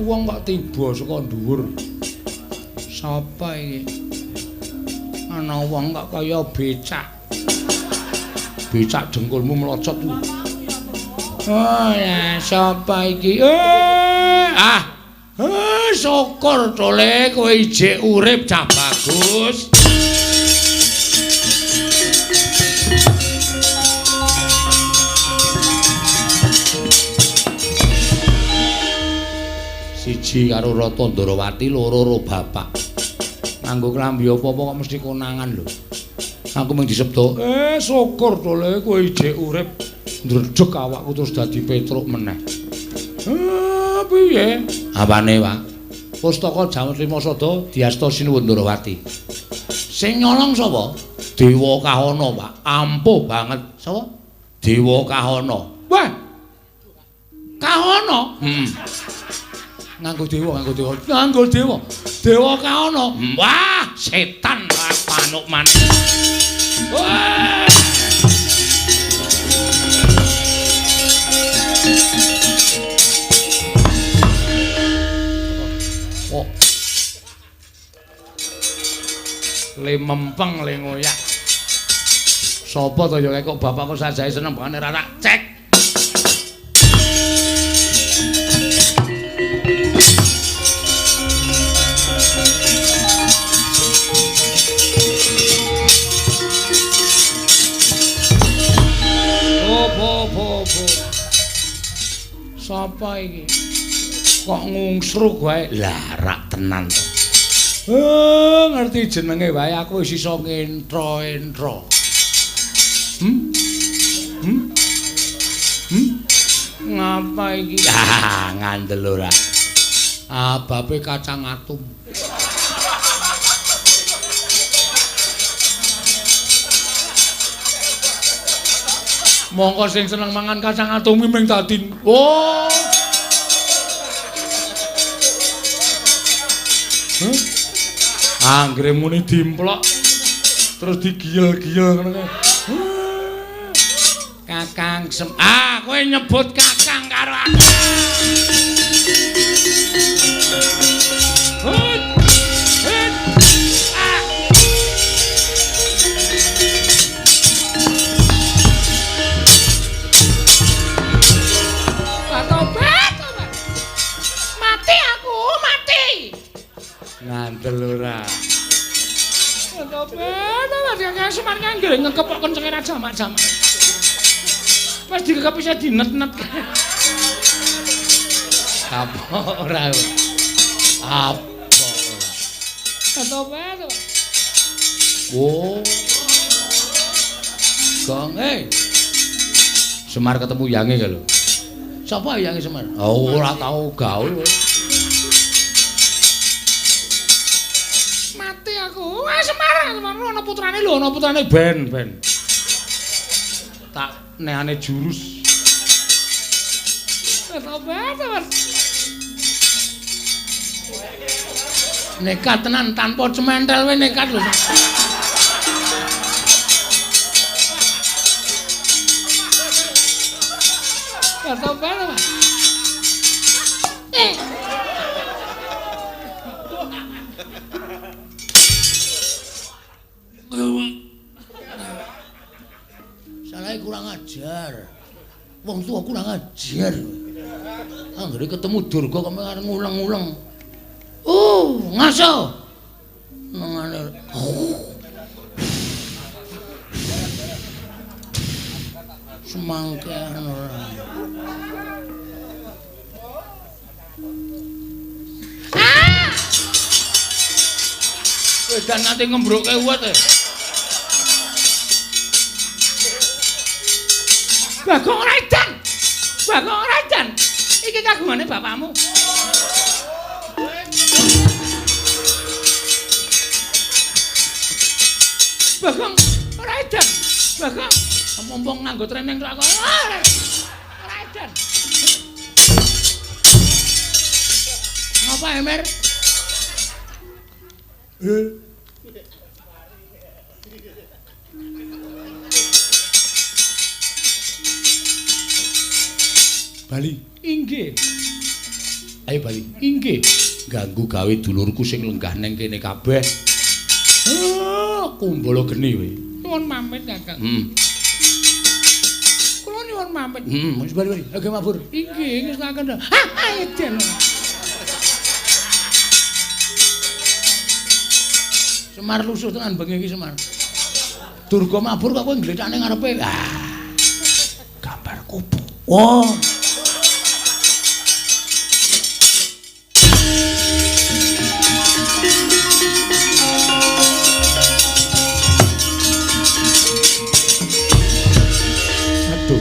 Wong kok tiba saka dhuwur. Sapa iki? Ana wong kok kaya becak. Becak dengkulmu mlocot ku. Oh ya, sapa iki? Syukur tole kowe ijik urip cah bagus. Siji karo Rata Ndarawati, loro bapak. Nganggo klambi apa-apa kok mesti konangan lho. Aku mung disebut, syukur tole kowe ijik urip. Ndredeg awakku terus dadi Petruk meneh. Piye? Apane, Pak? Pustaka James Limasada diasta sinuwun Ndarawati. Sing nyolong sapa? Dewa Kahana, Pak. Ampuh banget. Sapa? Dewa Kahana. Wah. Kahana? Nganggo dewa. Dewa Kahana. Wah, setan panuk manuk. Wah. Oh. Le mempeng le ngoyak. Sopo to ya kok bapakku sajahe seneng banget ra tak cek. Sapa iki? Kok ngungsruk wae? Lah rak tenan to. Ngerti jenenge wae aku wis iso ngentro-entro. Ngapa iki? Ngandel ora. Babe kacang atum. Mongko sing seneng mangan kacang atum ming dadi. Oh. Anggere muni dimplok terus digiyel-giyel ngono kae. Kakang kowe nyebut kakang karo aku. Ngandel ora. Apa seman nganggo ngekep kok kencenge ra jamak-jamak. Wis dikekep bisa dinet-net. Apa ora? Apa ora? Oh. Gong Semar ketemu Yange lho. Sapa Hyang Semar? Oh, ora tau gaul. Mati aku. Semar ana putrane lho, ana putrane Ben. Tak neane jurus. Sabar. Nekat tenan tanpa cementel we nekat lho. Sabar. Salahnya kurang ajar. Wong tua kurang ajar. Anggere ketemu Durga kok arep ngulang-ulang. Ngaso. Nangane. Semangke ora. Dan nanti ngembroke uwet e. Bagong Rajan. Iki kagungane bapakmu. Bagong Rajan. Mumpung nganggo training kok. Rajan. Ngapa Emer? Bali, inggih. Ayo Bali, inggih. Ganggu gawe dulurku sing lenggah neng kene kabeh. Kumbala geni kowe. Nuwun pamit, Kakang. Kula nyuwun pamit. Wis bali. Oke mabur. Inggih, wis takon. Eden. Semar lusuh tenan bengi iki Semar. Durga mabur kok kowe ngglethake ngarepe. Gambar kupu. Oh.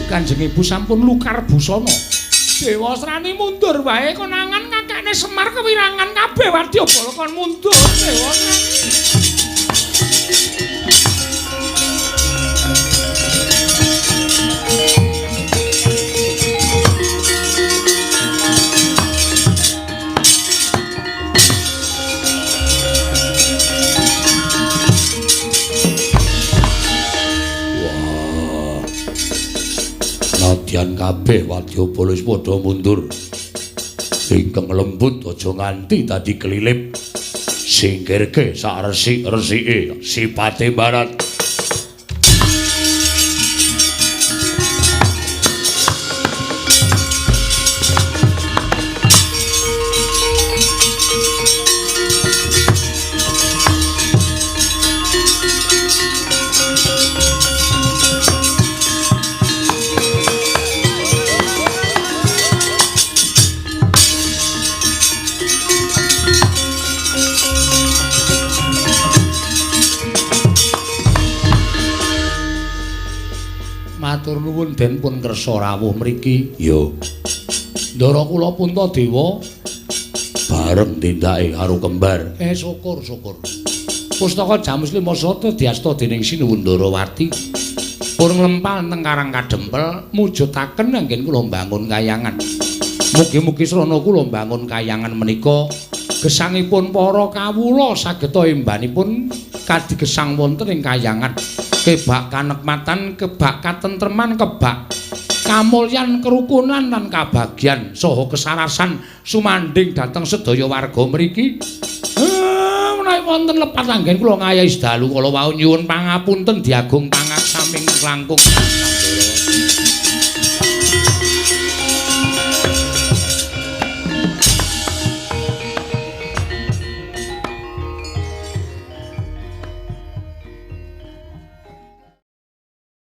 Kanjeng Ibu sampun lukar busana. Dewa Srani mundur wae konangan kakekne Semar kewirangan kabeh Wadyabala kon mundur Dewa Srani. Nadyan kabeh Wadyabala wis padha mundur. Ingkang lembut aja nganti dadi kelilip. Singkirke sak resik-resike sipate barat. Matur nuwun den pun kersa rawuh mriki. Yo. Ndara kula Puntadewa bareng tindake karo kembar. Syukur. Pustaka Jamus Lima Sata diasta dening Sinuwun Ndarawati. Pun nglempal teng Karang Kadempel mujudaken anggen kula mbangun kayangan. Mugi-mugi srana kula mbangun kayangan menika gesangipun para kawula sageta embanipun kadigesang wonten ing kayangan. Kebak kanekmatan, kebak katentreman, kebak kamulyan, kerukunan lan kabagyan saha kesarasan sumandhing dhateng sedaya warga mriki. Menawi wonten lepat anggen kula ngayahi sedalu kala wau nyuwun pangapunten diagung pangaksaming langkung.